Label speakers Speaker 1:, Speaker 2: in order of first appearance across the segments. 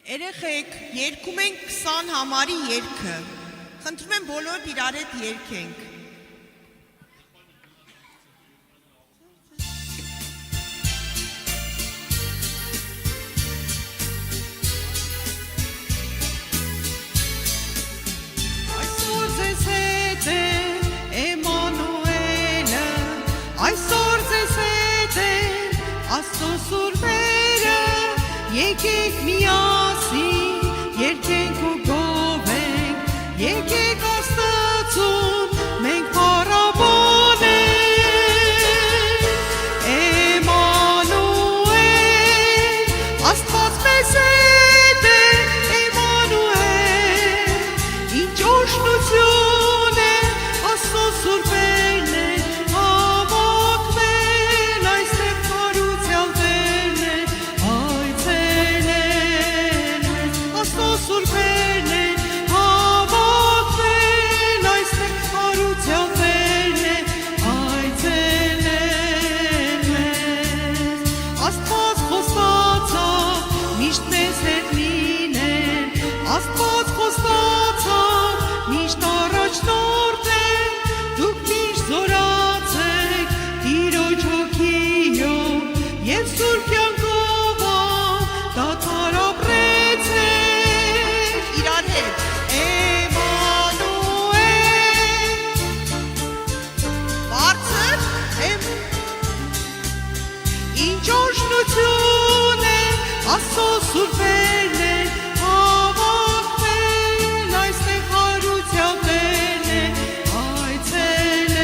Speaker 1: Երեխեք, երգում ենք 20 համարի երգը։ Խնդրում եմ բոլոր իրար հետ երգենք։
Speaker 2: Այսօր ձեզ հետ է Էմանուելը, այսօր ձեզ հետ է Աստծո սուրբերը, եկեք միասին, երգենք ու գովենք, եկեք Աստծուն, մենք փառաբանենք։ Էմանուել, Աստված մեզ հետ է, Էմանուել, ինչ օրհնություն է, Աստծո սուրբերն են հավաքվել, այստեղ հարության տերն են այցելել մեզ, Աստծո սուրբերն են հավաքվել, այստեղ հարության տերն են այցելել մեզ, Աստված խոստացավ միշտ մեզ հետ լինել, Աստված խոստացավ միշտ առաջնորդել, դուք միշտ զորացեք Տիրոջ հոգիով և սուրբ կյանքով դադար ապրեցեք։
Speaker 1: Իրար հետ։
Speaker 2: Էմանուել,
Speaker 1: Բարձր։
Speaker 2: ինչ օրհնություն է, Աստծո սուրբերն են հավաքվել, այստեղ հարության տերն են այցելել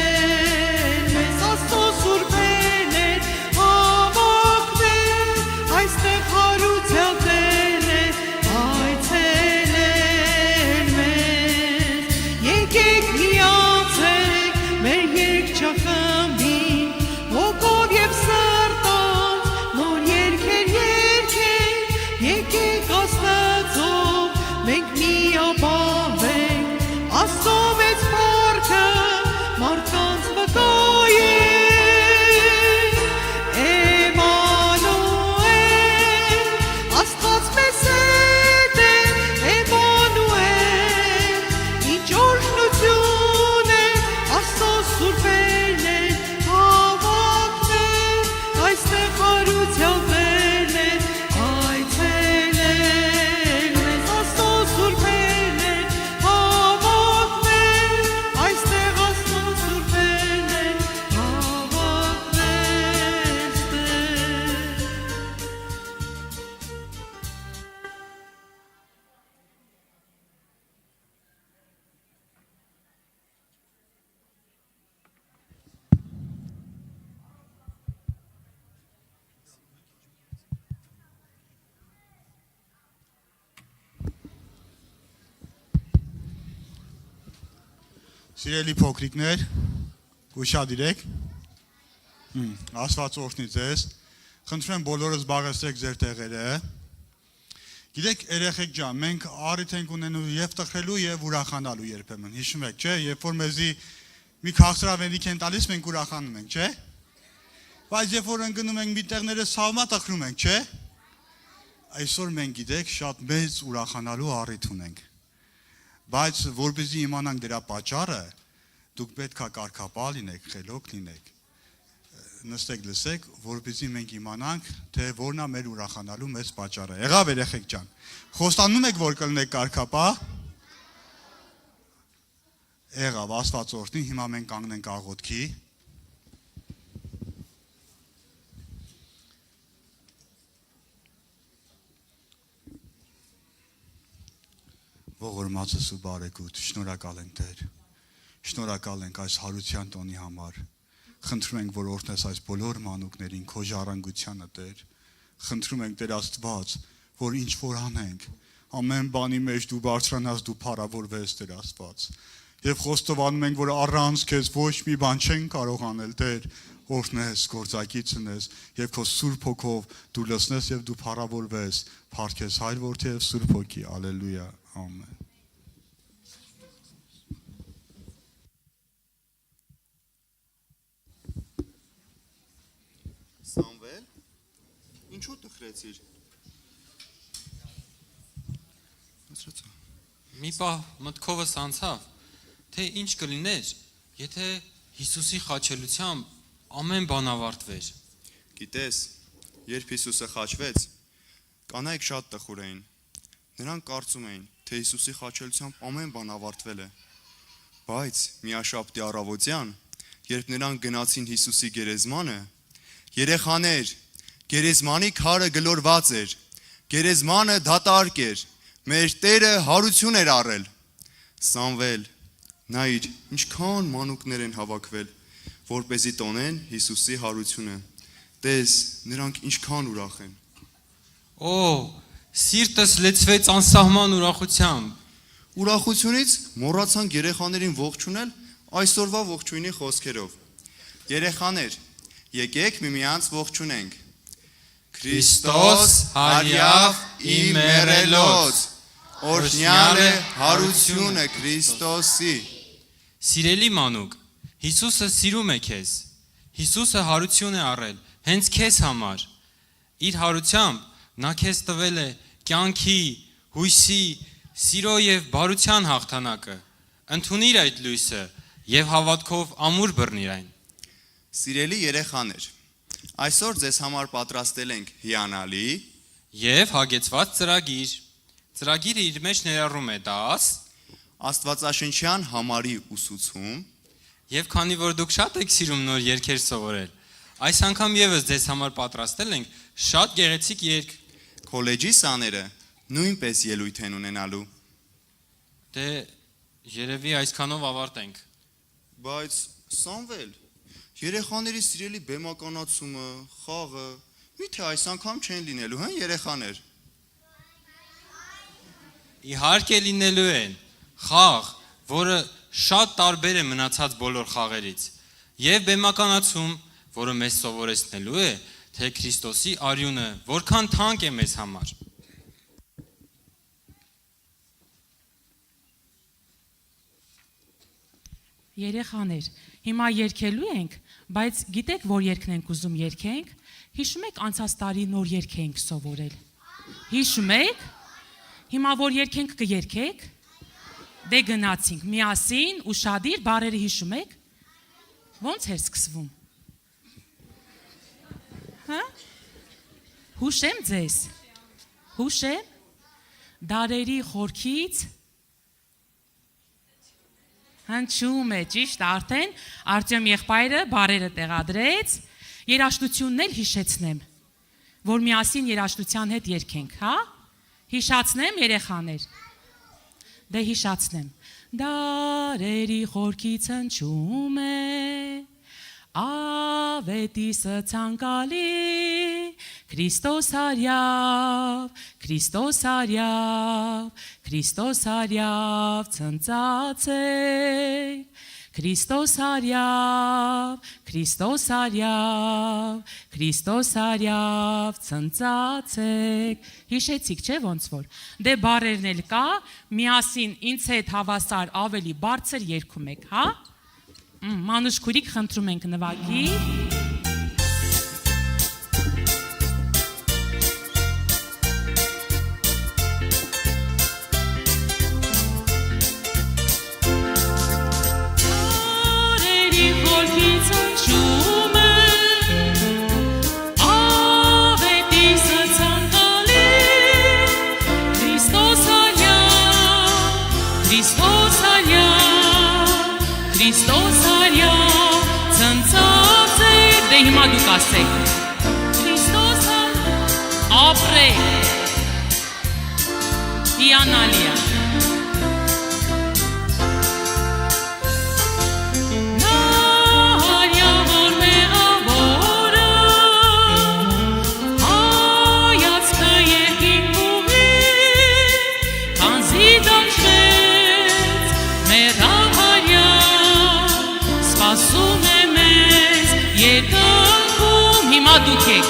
Speaker 2: մեզ, Աստծո սուրբերն են հավաքվել, այստեղ հարության տերն են այցելել մեզ, եկեք միացեք մեր երգչախմբին, ոգով և սրտով նոր երգեր երգենք, եկեք Աստծով մենք միաբանվենք, Աստծո մեծ փառքը մարդկանց վկայենք։ Էմանուել, Աստված մեզ հետ է, Էմանուել, ինչ օրհնություն է, Աստծո սուրբերն են հավաքվել, այստեղ հարության տերն են այցելել մեզ, Աստծո սուրբերն են հավաքվել, այստեղ Աստծո սուրբերն են հավաքվել ստեղ։
Speaker 3: Սիրելի փոքրիկներ, ուշադիրեք, Աստված օրհնի ձեզ, խնդրում եմ բոլորը զբաղեցրեք ձեր տեղերը, գիտեք երեխեք ջան, մենք առիթ ենք ունենում և տխրելու և ուրախանալու երբեմն, հիշում եք, չէ, երբ որ մեզի մի քաղցրավենիք են տալիս, մենք ուրախանում ենք, չէ, բայց երբ որ ընկնում ենք մի տեղները սավմա տխրում ենք, չէ, այսօր մենք գիտեք շատ մեծ ուրախանալու առիթ ունենք, բայց որպեսզի իմանանք դրա պատճառը, դուք պետք է կարգապահ լինեք, խելոք լինեք, նստեք լսեք, որպեսզի մենք իմանանք, թե որն է մեր ուրախանալու մեծ պատճառը։ Եղավ երեխեք ջան, խոստանում եք, որ կլինեք կարգապահ։ Եղավ, Աստված օրհնի, հիմա մենք կանգնենք աղոթքի։ Ողորմածս ու բարեկոտ, շնորհակալ ենք Տեր, շնորհակալ ենք այս հարության տոնի համար, խնդրում ենք, որ օրհնես այս բոլոր մանուկներին, քո ժառանգությանը Տեր, խնդրում ենք Տեր Աստված, որ ինչ որ անենք, ամեն բանի մեջ դու բարձրանաս, դու փառավորվես Տեր Աստված, և խոստովանում ենք, որ առանց քեզ ոչ մի բան չենք կարող անել Տեր, օրհնես, գործակիցնես և քո Սուրբ Հոգով դու լսնես և դու փառավորվես, փառքես Հայր Որդի և Սուրբ Հոգի, ալելույա, ամեն։
Speaker 4: Սամվել, ինչու տխրեցիր։ Մի պահ մտքովս անցավ, թե ինչ կլիներ, եթե Հիսուսի խաչելությամբ ամեն բան ավարտվեր։
Speaker 5: Գիտես, երբ Հիսուսը խաչվեց, կանայք շատ տխուր էին։ Նրանք կարծում էին, թե Հիսուսի խաչելությամբ ամեն բան ավարտվել է։ Բայց միաշաբթի առավոտյան, երբ նրանք գնացին Հիսուսի գերեզմանը, երեխաներ, գերեզմանի քարը գլորված էր, գերեզմանը դատարկ էր, մեր Տերը հարություն էր առել։ Սամվել, նայիր, ինչքան մանուկներ են հավաքվել, որպեսզի տոնեն Հիսուսի հարությունը։ Տես, նրանք ինչքան ուրախ են։
Speaker 4: Օ, սիրտս լեցվեց անսահման ուրախությամբ։
Speaker 5: Ուրախությունից մոռացանք երեխաներին ողջունել այսօրվա ողջույնի խոսքերով։ Երեխաներ, եկեք միմյանց ողջունենք։
Speaker 4: Քրիստոս հարյավ իմ մեռելոց,
Speaker 5: օրհնյալ է հարությունը Քրիստոսի։
Speaker 4: Սիրելի մանուկ, Հիսուսը սիրում է քեզ։ Հիսուսը հարություն է առել հենց քեզ համար։ Իր հարությամբ նա քեզ տվել է կյանքի, հույսի, սիրո եւ բարության հաղթանակը։ Ընդունիր այդ լույսը եւ հավատքով ամուր բռնիր այն։
Speaker 5: Սիրելի երեխաներ, այսօր ձեզ համար պատրաստել ենք հիանալի
Speaker 4: Եվ հագեցված ծրագիր։ Ծրագիրը իր մեջ ներառում է դաս,
Speaker 5: Աստվածաշնչյան համարի ուսուցում
Speaker 4: եւ քանի որ դուք շատ եք սիրում նոր երգեր սովորել, այս անգամ եւս ձեզ համար պատրաստել ենք շատ գեղեցիկ երգ։
Speaker 5: Քոլեջի սաները նույնպես ելույթ են ունենալու։
Speaker 4: Դե երևի այսքանով ավարտենք։
Speaker 5: Բայց Սամվել, երեխաների սիրելի բեմականացումը, խաղը, միթե այս անգամ չեն լինելու, հա երեխաներ։
Speaker 4: Իհարկե լինելու են խաղ, որը շատ տարբեր է մնացած բոլոր խաղերից, եւ բեմականացում, որը մեզ սովորեցնելու է, թե Քրիստոսի արյունը որքան թանկ է մեզ համար։
Speaker 6: Երեխաներ, հիմա երգելու ենք, բայց գիտեք, որ երգն ենք ուզում երգենք, հիշում եք անցած տարի նոր երգ ենք սովորել։ Հիշում եք։ Հիմա որ երգենք կերգեք։ Դե գնացինք միասին ուշադիր բառերը հիշում եք։ Ոնց էր սկսվում։ Հա? Հուշեմ ձեզ։ Հուշեմ։ Դարերի խորքից հնչում է, ճիշտ արդեն, Արտյոմ եղբայրը բառերը տեղադրեց, երաժշտությունն էլ հիշեցնեմ, որ միասին երաժշտության հետ երգենք, հա? Հիշացնեմ երեխաներ, դե հիշացնեմ, դարերի խորքից հնչում է, ավետիսը ցանկալի, Քրիստոս արյավ, Քրիստոս արյավ, Քրիստոս արյավ ցնծացեք, Քրիստոս արյավ, Քրիստոս արյավ, Քրիստոս արյավ ցնծացեք։ Հիշեցիք, չէ՞ ոնց որ։ Դե բառերն էլ կա, միասին ինձ հետ հավասար ավելի բարձր երգում եք, հա? Մանուշ քուրիկ խնդրում ենք նվագի։ Հիմա դուք ասեք Քրիստոս ապրեք հիանալի է Նա հարյավոր մեղավորը հայացքը երկինք ուղի քանզի դաշվեց մեռավ հարյա սպասում է մեզ երկնքում հիմա դուք եք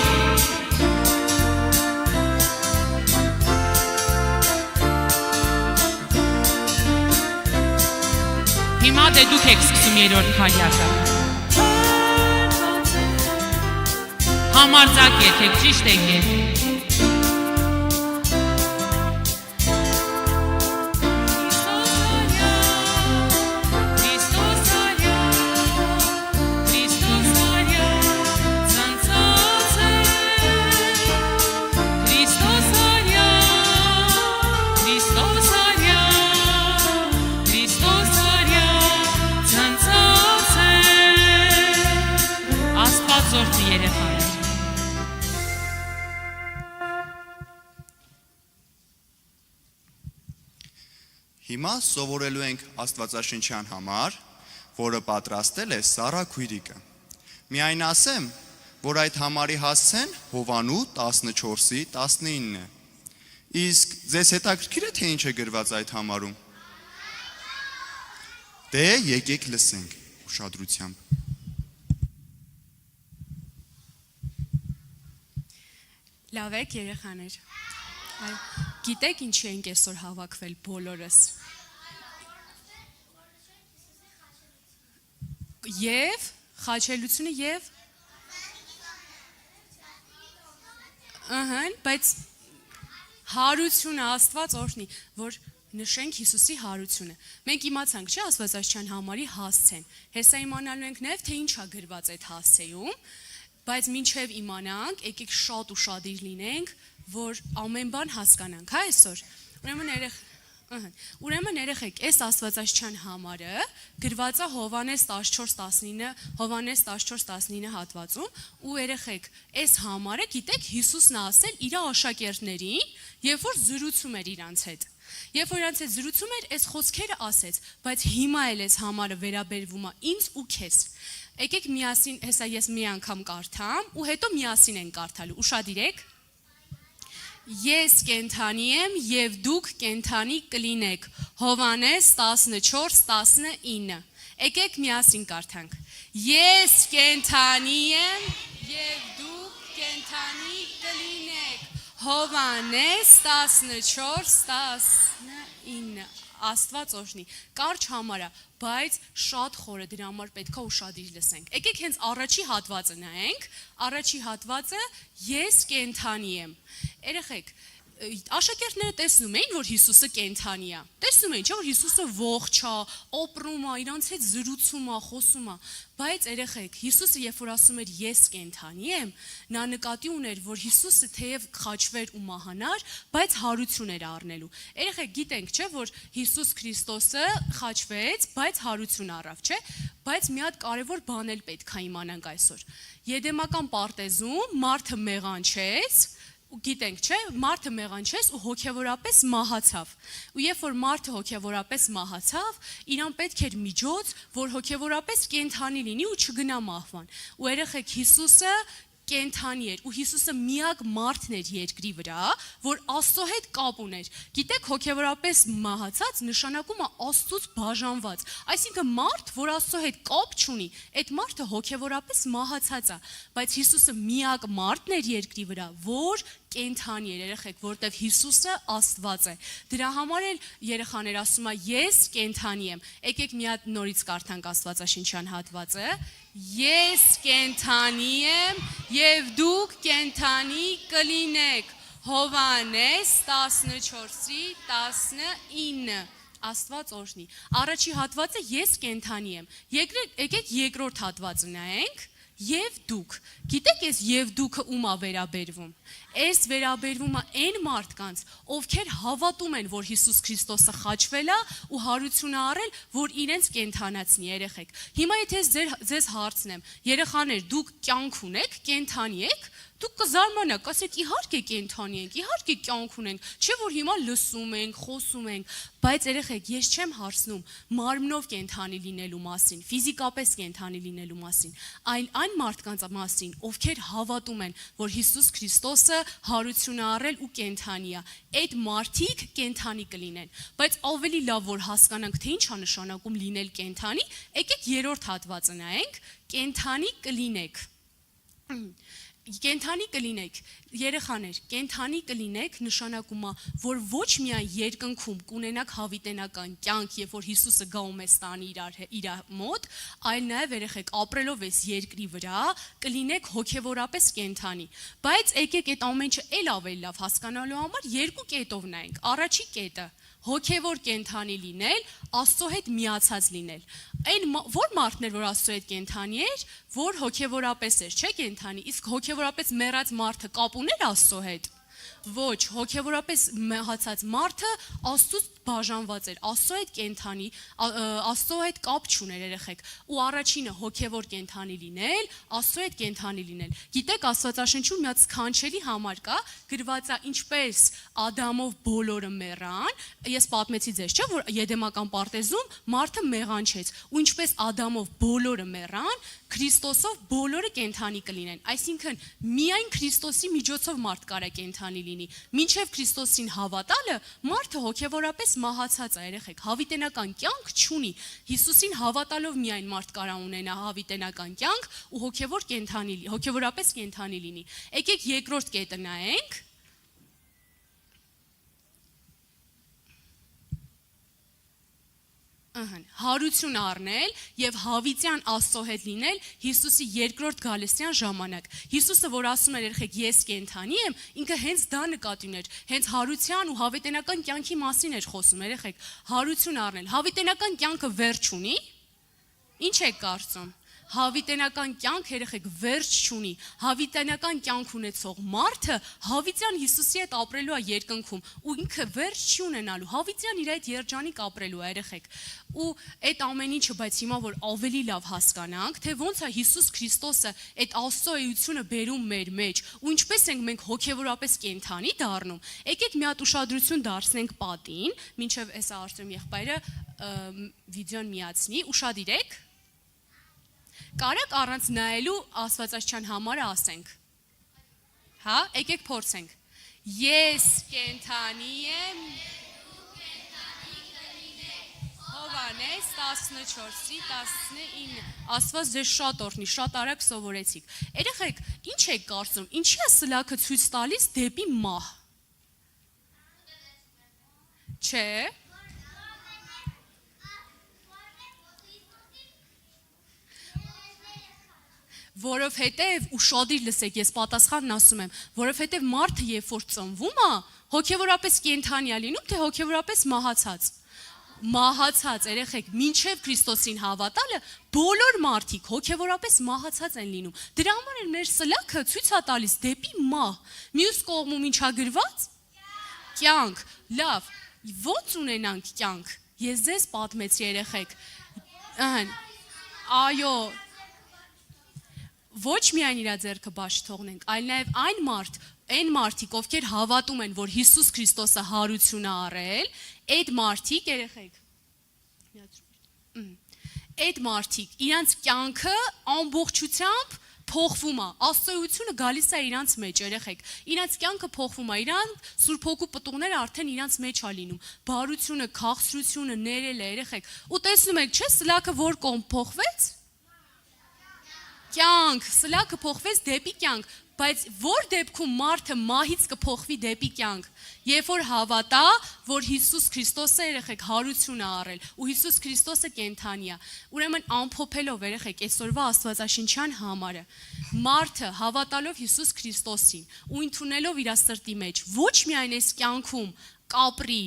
Speaker 6: Հիմա դե դուք եք սկսում երրորդ քարյակը Համարձակ եկեք, ճիշտ եք երեխաներ։
Speaker 5: Հիմա սովորելու ենք Աստվածաշնչյան համար, որը պատրաստել է Սարա Քույրիկը։ Միայն ասեմ, որ այդ համարի հասցեն Հովանու 14-ի 19-ն է։ Իսկ ձեզ հետաքրքիր է, թե ինչ է գրված այդ համարում։ Դե եկեք լսենք ուշադրությամբ։
Speaker 7: Լավ եք երեխաներ։ Այո, գիտեք ինչի ենք այսօր հավաքվել բոլորս։ Եվ խաչելությունը եւ բայց հարությունը Աստված օրհնի, որ նշենք Հիսուսի հարությունը։ Մենք իմացանք, չէ՞, Աստվածաշնչյան համարի հասցեն։ Հեսա իմանալու ենք նաև, թե ինչ է գրված այդ հասցեում, բայց մինչև իմանանք, եկեք շատ ուշադիր լինենք, որ ամեն բան հասկանանք, հա այսօր։ Ուրեմն երեխեք, այս Աստվածաշնչյան համարը գրված է Հովհաննես 14:19 հատվածում, ու երեխեք, այս համարը գիտեք Հիսուսն ասել իր աշակերտներին, երբ որ զրուցում էր իրանց հետ։ Երբ որ իրանց հետ զրուցում էր, այս խոսքերը ասեց, բայց հիմա էլ այս համարը վերաբերվում է ինձ ու քեզ։ Եկեք միասին, հեսա ես մի անգամ կարդամ, ու հետո միասին ենք կարդալու։ Ուշադիր եք։ Ես կենթանի եմ եւ դուք կենթանի կլինեք։ Հովհաննես 14:19։ Եկեք միասին կարդանք։ Ես կենթանի եմ եւ դուք կենթանի կլինեք։ Հովհաննես 14:19։ Աստված օրհնի։ Կարճ համարա, բայց շատ խորը, դրա համար պետքա ուշադիր լսենք։ Եկեք հենց առաջի հատվածը նայենք։ Առաջի հատվածը ես կենթանի եմ։ Երեխեք, աշակերտները տեսնում էին, որ Հիսուսը կենթանի է։ Տեսնում էին, չէ՞, որ Հիսուսը ողջ է, ապրում է, իրանց հետ զրուցում է, խոսում է։ Բայց երեխեք, Հիսուսը երբ որ ասում էր ես կենթանի եմ, նա նկատի ուներ, որ Հիսուսը թեև խաչվեր ու մահանար, բայց հարություն էր առնելու։ Երեխեք, գիտենք, չէ՞, որ Հիսուս Քրիստոսը խաչվեց, բայց հարություն առավ, չէ՞։ Բայց մի հատ կարևոր բան էլ պետք է իմանանք այսօր։ Եդեմական պարտեզում մարդը մեղանչեց, ու գիտենք, չէ, մարդը մեղանչեց ու հոգևորապես մահացավ։ Ու երբ որ մարդը հոգևորապես մահացավ, իրան պետք էր միջոց, որ հոգևորապես կենթանի լինի ու չգնա մահվան։ Ու երեխեք, Հիսուսը կենթանի էր ու Հիսուսը միակ մարդն էր երկրի վրա, որ Աստծո հետ կապ ուներ։ Գիտեք, հոգևորապես մահացած նշանակում է Աստծուց բաժանված։ Այսինքն մարդ, որ Աստծո հետ կապ չունի, այդ մարդը հոգևորապես մահացած է, բայց Հիսուսը միակ մարդն էր երկրի վրա, որ կենթանի էր, երեխեք, որտեվ Հիսուսը Աստված է։ Դրա համար էլ երեխաներ ասում է ես կենթանի եմ։ Եկեք մի հատ նորից կարդանք Աստվածաշնչյան հատվածը։ Ես կենթանի եմ եւ դուք կենթանի կլինեք։ Հովհաննես 14:19։ Աստված օրհնի։ Առաջի հատվածը ես կենթանի եմ։ Եկեք երկրորդ հատվածը նայենք։ Եվ դուք, գիտեք այս եւ դուքը ում է վերաբերվում։ Այս վերաբերվում է այն մարդկանց, ովքեր հավատում են, որ Հիսուս Քրիստոսը խաչվել է ու հարություն առել, որ իրենց կենթանացնի, երեխեք։ Հիմա եթե ձեզ հարցնեմ, երեխաներ, դուք կյանք ունեք, կենթանի եք, դուք կզարմանաք, ասեք իհարկե կենթանի ենք, իհարկե կյանք ունենք, չէ՞ որ հիմա լսում ենք, խոսում ենք, բայց երեխեք, ես չեմ հարցնում մարմնով կենթանի լինելու մասին, ֆիզիկապես կենթանի լինելու մասին, այլ այն մարդկանց մասին, ովքեր հավատում են, որ Հիսուս Քրիստոսը հարություն է առել ու կենթանի է, այդ մարդիկ կենթանի կլինեն, բայց ավելի լավ որ հասկանանք, թե ինչ է նշանակում լինել կենթանի, եկեք երրորդ հատվածը նայենք, կենթանի կլինեք։ Կենթանի կլինեք, երեխաներ, կենթանի կլինեք նշանակում է, որ ոչ միայն երկնքում կունենաք հավիտենական կյանք, երբ որ Հիսուսը գա ու մեզ տանի իր մոտ, այլ նաև երեխեք ապրելով այս երկրի վրա կլինեք հոգևորապես կենթանի։ Բայց եկեք այդ ամեն ինչը էլ ավելի լավ հասկանալու համար երկու կետով նայենք։ Առաջի կետը հոգևոր կենթանի լինել, Աստծո հետ միացած լինել։ Այն որ մարդն էր, որ Աստծո հետ կենթանի էր, որ հոգևորապես էր, չէ՞ կենթանի, իսկ հոգևորապես մեռած մարդը կապ ուներ Աստծո հետ։ Ոչ, հոգևորապես մահացած մարդը Աստծուց բաժանված էր, Աստծո հետ կենթանի, Աստծո հետ կապ չուներ երեխեք։ Ու առաջինը հոգևոր կենթանի լինել, Աստծո հետ կենթանի լինել։ Գիտեք, Աստվածաշնչում մի հատ սքանչելի համար կա, գրված է ինչպես Ադամով բոլորը մեռան, ես պատմեցի ձեզ, չէ՞, որ Եդեմական պարտեզում մարդը մեղանչեց, ու ինչպես Ադամով բոլորը մեռան, Քրիստոսով բոլորը կենթանի կլինեն։ Այսինքն միայն Քրիստոսի միջոցով մարդ կարա կենթանի լինի։ Մինչև Քրիստոսին հավատալը մարդը հոգևորապես մահացած է, երեխեք, հավիտենական կյանք չունի։ Հիսուսին հավատալով միայն մարդ կարա ունենա հավիտենական կյանք ու հոգևորապես կենթանի լինի։ Եկեք երկրորդ կետը նայենք։ Հարություն առնել եւ հավիտյան Աստծո հետ լինել Հիսուսի երկրորդ գալստյան ժամանակ։ Հիսուսը, որ ասում էր երեխեք, ես կենթանի եմ, ինքը հենց դա նկատի ուներ, հենց հարության ու հավիտենական կյանքի մասին էր խոսում, երեխեք, հարություն առնել։ Հավիտենական կյանքը վերջ ունի։ Ինչ եք կարծում։ Հավիտենական կյանք երեխեք վերջ չունի։ Հավիտենական կյանք ունեցող մարդը հավիտյան Հիսուսի հետ ապրելու է երկնքում ու ինքը վերջ չի ունենալու։ Հավիտյան իր այդ երջանիկ ապրելու է երեխեք։ Ու այդ ամեն ինչը, բայց հիմա որ ավելի լավ հասկանանք, թե ոնց է Հիսուս Քրիստոսը այդ Աստծո էությունը բերում մեր մեջ ու ինչպես ենք մենք հոգևորապես կենթանի դառնում։ Եկեք մի հատ ուշադրություն դարձնենք պատին, մինչև էսա Արտեմ եղբայրը վիդեոն միացնի, ուշադիրեք։ Կարեք առանց նայելու Աստվածաշնչյան համարը ասենք։ Հա, եկեք փորձենք։ Ես կենթանի եմ։ Հովհաննես 14:19։ Աստված ձեզ շատ օրհնի, շատ արագ սովորեցիք։ Երեխեք, ինչ եք կարծում, ինչի է սլաքը ցույց տալիս դեպի մահ։ Չէ։ Որովհետև ուշադիր լսեք, ես պատասխանն ասում եմ, որովհետև մարդը երբ որ ծնվում է, հոգևորապես կենթանի է լինում, թե հոգևորապես մահացած։ Մահացած երեխեք, մինչև Քրիստոսին հավատալը բոլոր մարդիկ հոգևորապես մահացած են լինում։ Դրա համար էլ մեր սլաքը ցույց է տալիս դեպի մահ։ Մյուս կողմում ինչա գրված։ Կյանք։ Լավ, ո՞նց ունենանք կյանք։ Ես ձեզ պատմեցի երեխեք։ Այո, ոչ միայն իր ձեռքը բաց թողնենք, այլ նաև այն մարդիկ, ովքեր հավատում են, որ Հիսուս Քրիստոսը հարություն է առել, այդ մարդիկ, երեխեք, այդ մարդիկ, իրանց կյանքը ամբողջությամբ փոխվում է, աստծոյությունը գալիս է իրանց մեջ, երեխեք, իրանց կյանքը փոխվում է, իրանք Սուրբ Հոգու պտուղները արդեն իրանց մեջ է լինում, բարությունը, քաղցրությունը, ներելը, երեխեք, ու տեսնում եք, չէ, սլաքը որ կողմ փոխվեց։ Կյանք, սլաքը փոխվեց դեպի կյանք, բայց որ դեպքում մարդը մահից կփոխվի դեպի կյանք, երբ որ հավատա, որ Հիսուս Քրիստոսը երեխեք հարություն է առել, ու Հիսուս Քրիստոսը կենթանի է, ուրեմն ամփոփելով երեխեք այսօրվա Աստվածաշնչյան համարը, մարդը հավատալով Հիսուս Քրիստոսին ու ընդունելով իր սրտի մեջ, ոչ միայն այս կյանքում կապրի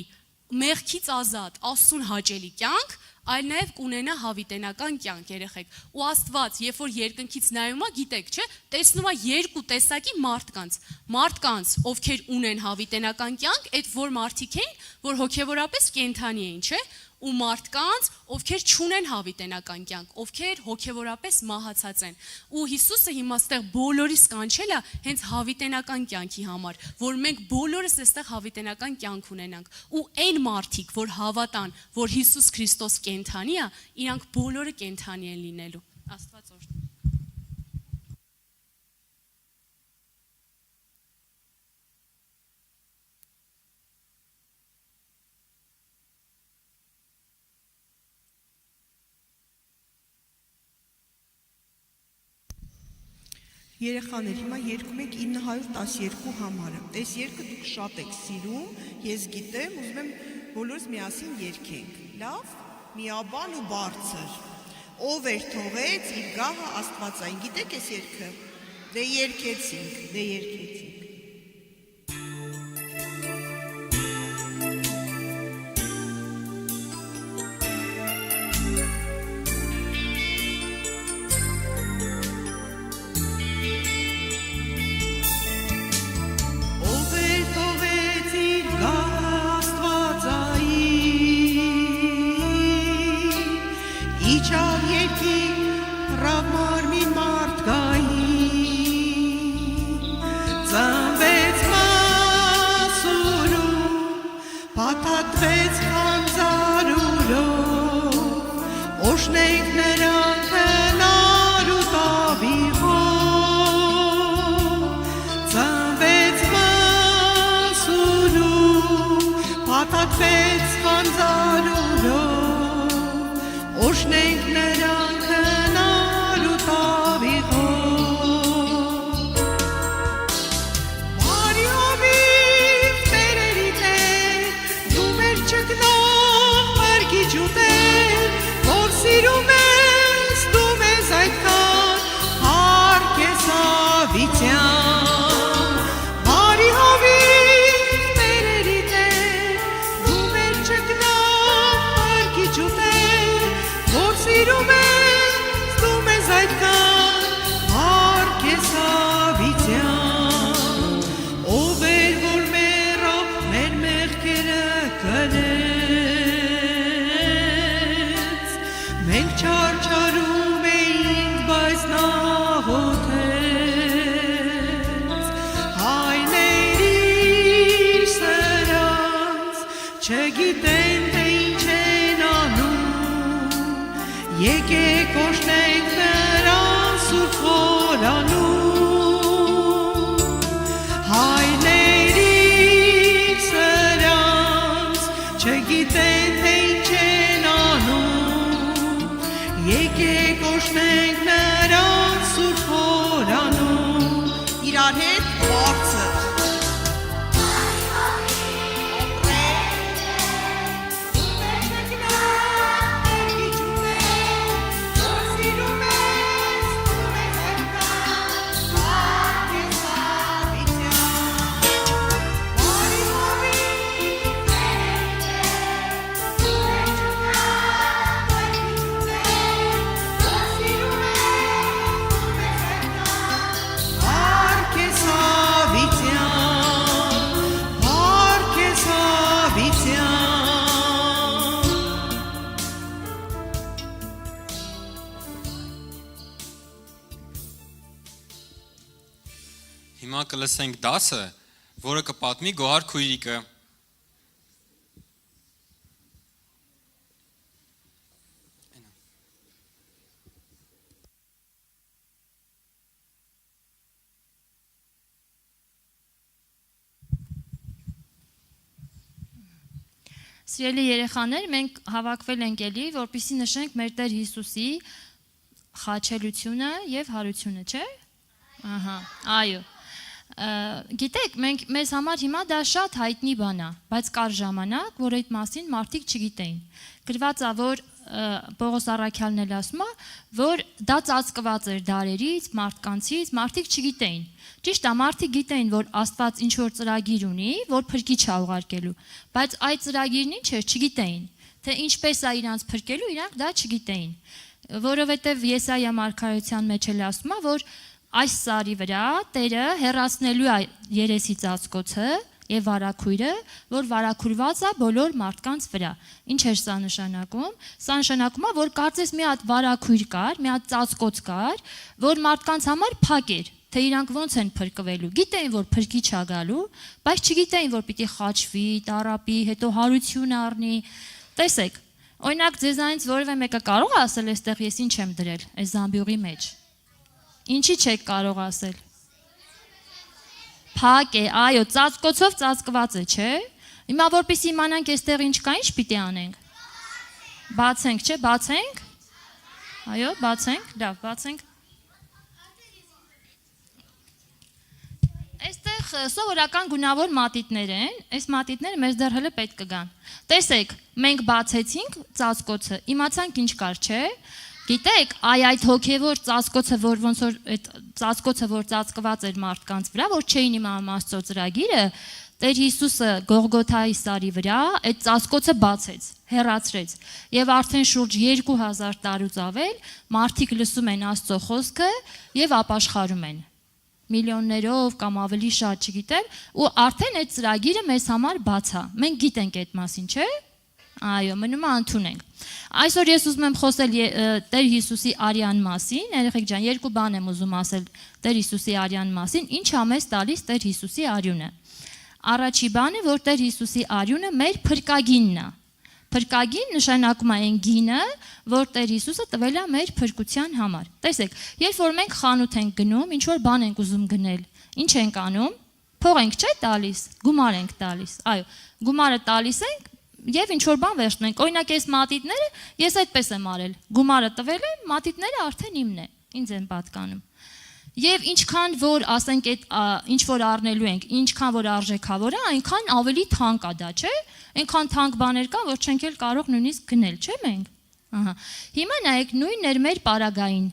Speaker 7: մեղքից ազատ, Աստծուն հաճելի կյանք, այլ նաև կունենա հավիտենական կյանք երեխեք։ Ու Աստված, երբ որ երկնքից նայում է, գիտեք, չէ, տեսնում է երկու տեսակի մարդկանց, ովքեր ունեն հավիտենական կյանք, այդ որ մարդիկ են, որ հոգևորապես կենթանի են, չէ, ու մարդկանց, ովքեր չունեն հավիտենական կյանք, ովքեր հոգևորապես մահացած են։ Ու Հիսուսը հիմա ստեղ բոլորիս կանչել է հենց հավիտենական կյանքի համար, որ մենք բոլորս այստեղ հավիտենական կյանք ունենանք։ Ու այն մարդիկ, որ հավատան, որ Հիսուս Քրիստոս կենթանի է, իրանք բոլորը կենթանի են լինելու։ Աստված օրհնի։
Speaker 1: Երեխաներ, հիմա երկում եք 912 համարը։ Այս երկը դուք շատ եք սիրում, ես գիտեմ, ուզում եմ բոլորս միասին երգենք։ Լավ, միաբան ու բարձր։ Ով էր թողեց իր գահը Աստվածային։ Գիտեք այս երգը։ Դե երգեցինք։
Speaker 2: Ով էր թողեց Եկեք օրհնենք նրան Սուրբ խորանում, հայրերի սրանց չգիտեն թե ինչ են անում, եկեք օրհնենք նրան Սուրբ խորանում,
Speaker 1: Իրար հետ բարձր
Speaker 4: Հիմա կլսենք դասը, որը կպատմի Գոհար քույրիկը։
Speaker 8: Սիրելի երեխաներ, մենք հավաքվել ենք էլի, որպեսզի նշենք մեր Տեր Հիսուսի խաչելությունը եւ հարությունը, չէ՞։ Ահա, այո։ Գիտեք, մեզ համար հիմա դա շատ հայտնի բան է, բայց կար ժամանակ, որ այդ մասին մարդիկ չգիտեին։ Գրված է, որ Պողոս Առաքյալն էլ ասում է, որ դա ծածկված էր դարերից, մարդկանցից, մարդիկ չգիտեին։ Ճիշտ է, մարդիկ գիտեին, որ Աստված ինչ որ ծրագիր ունի, որ փրկիչ է ուղարկելու, բայց այդ ծրագիրն ինչ էր, չգիտեին, թե ինչպես է իրանց փրկելու, իրանք դա չգիտեին, որովհետև Եսայա մարգարեության մեջ էլ ասում է, որ այս սարի վրա Տերը հեռացնելու է երեսի ծածկոցը եւ վարակույրը, որ վարակուրված է բոլոր մարդկանց վրա։ Ինչ էր սա նշանակում։ Սա նշանակում է, որ կարծես մի հատ վարակույր կար, մի հատ ծածկոց կար, որ մարդկանց համար փակ էր, թե իրանք ոնց են փրկվելու։ Գիտեին, որ փրկիչ է գալու, բայց չգիտեին, որ պիտի խաչվի, տարապի, հետո հարություն առնի։ Տեսեք, օրինակ ձեզանից որևէ մեկը կարող է ասել, այստեղ ես ինչ եմ դրել, այս զամբյուղի մեջ։ Ինչի չեք կարող ասել։ Փակ է, այո, ծածկոցով ծածկված է, չէ՞։ Հիմա որպեսզի իմանանք այստեղ ինչ կա, ինչ պիտի անենք։ Բացենք, չէ՞, բացենք։ Այո, բացենք, լավ, բացենք։ Այստեղ սովորական գունավոր մատիտներ են, այս մատիտները մեզ դեռ հələ պետք կգան։ Տեսեք, մենք բացեցինք ծածկոցը, իմացանք ինչ կար, չէ՞։ Գիտեք, այդ հոգևոր ծածկոցը, որ ոնց որ այդ ծածկոցը, որ ծածկված էր մարդկանց վրա, որ չէին իմանում Աստծո ծրագիրը, Տեր Հիսուսը Գողգոթայի սարի վրա այդ ծածկոցը բացեց, հեռացրեց, եւ արդեն շուրջ 2000 տարուց ավել մարդիկ լսում են Աստծո խոսքը եւ ապաշխարում են։ Միլիոններով կամ ավելի շատ, չգիտեմ, ու արդեն այդ ծրագիրը մեզ համար բաց է։ Մենք գիտենք այդ մասին, չէ՞։ Այո, մնում է ընդունենք։ Այսօր ես ուզում եմ խոսել Տեր Հիսուսի արյան մասին, երեխեք ջան, երկու բան եմ ուզում ասել Տեր Հիսուսի արյան մասին, ինչ է մեզ տալիս Տեր Հիսուսի արյունը։ Առաջի բանը, որ Տեր Հիսուսի արյունը մեր փրկագինն է։ Փրկագին նշանակում է այն գինը, որ Տեր Հիսուսը տվել է մեր փրկության համար։ Տեսեք, երբ որ մենք խանութ ենք գնում, ինչ որ բան ենք ուզում գնել, ինչ ենք անում, փող ենք չէ տալիս, գումար ենք տալիս։ Այո, գումարը տալիս ենք եւ ինչ որ բան վերցնում ենք։ Օրինակ այս մատիտները ես այդպես եմ արել։ Գումարը տվել եմ, մատիտները արդեն իմն է, ինձ են պատկանում։ Եվ ինչքան որ ասենք այդ ինչ որ առնելու ենք, ինչքան որ արժեքավոր է, այնքան ավելի թանկ է դա, չէ՞։ Այնքան թանկ բաներ կան, որ չենք էլ կարող նույնիսկ գնել, չէ՞ մենք։ Ահա։ Հիմա նայեք, նույնն էր մեր պարագային։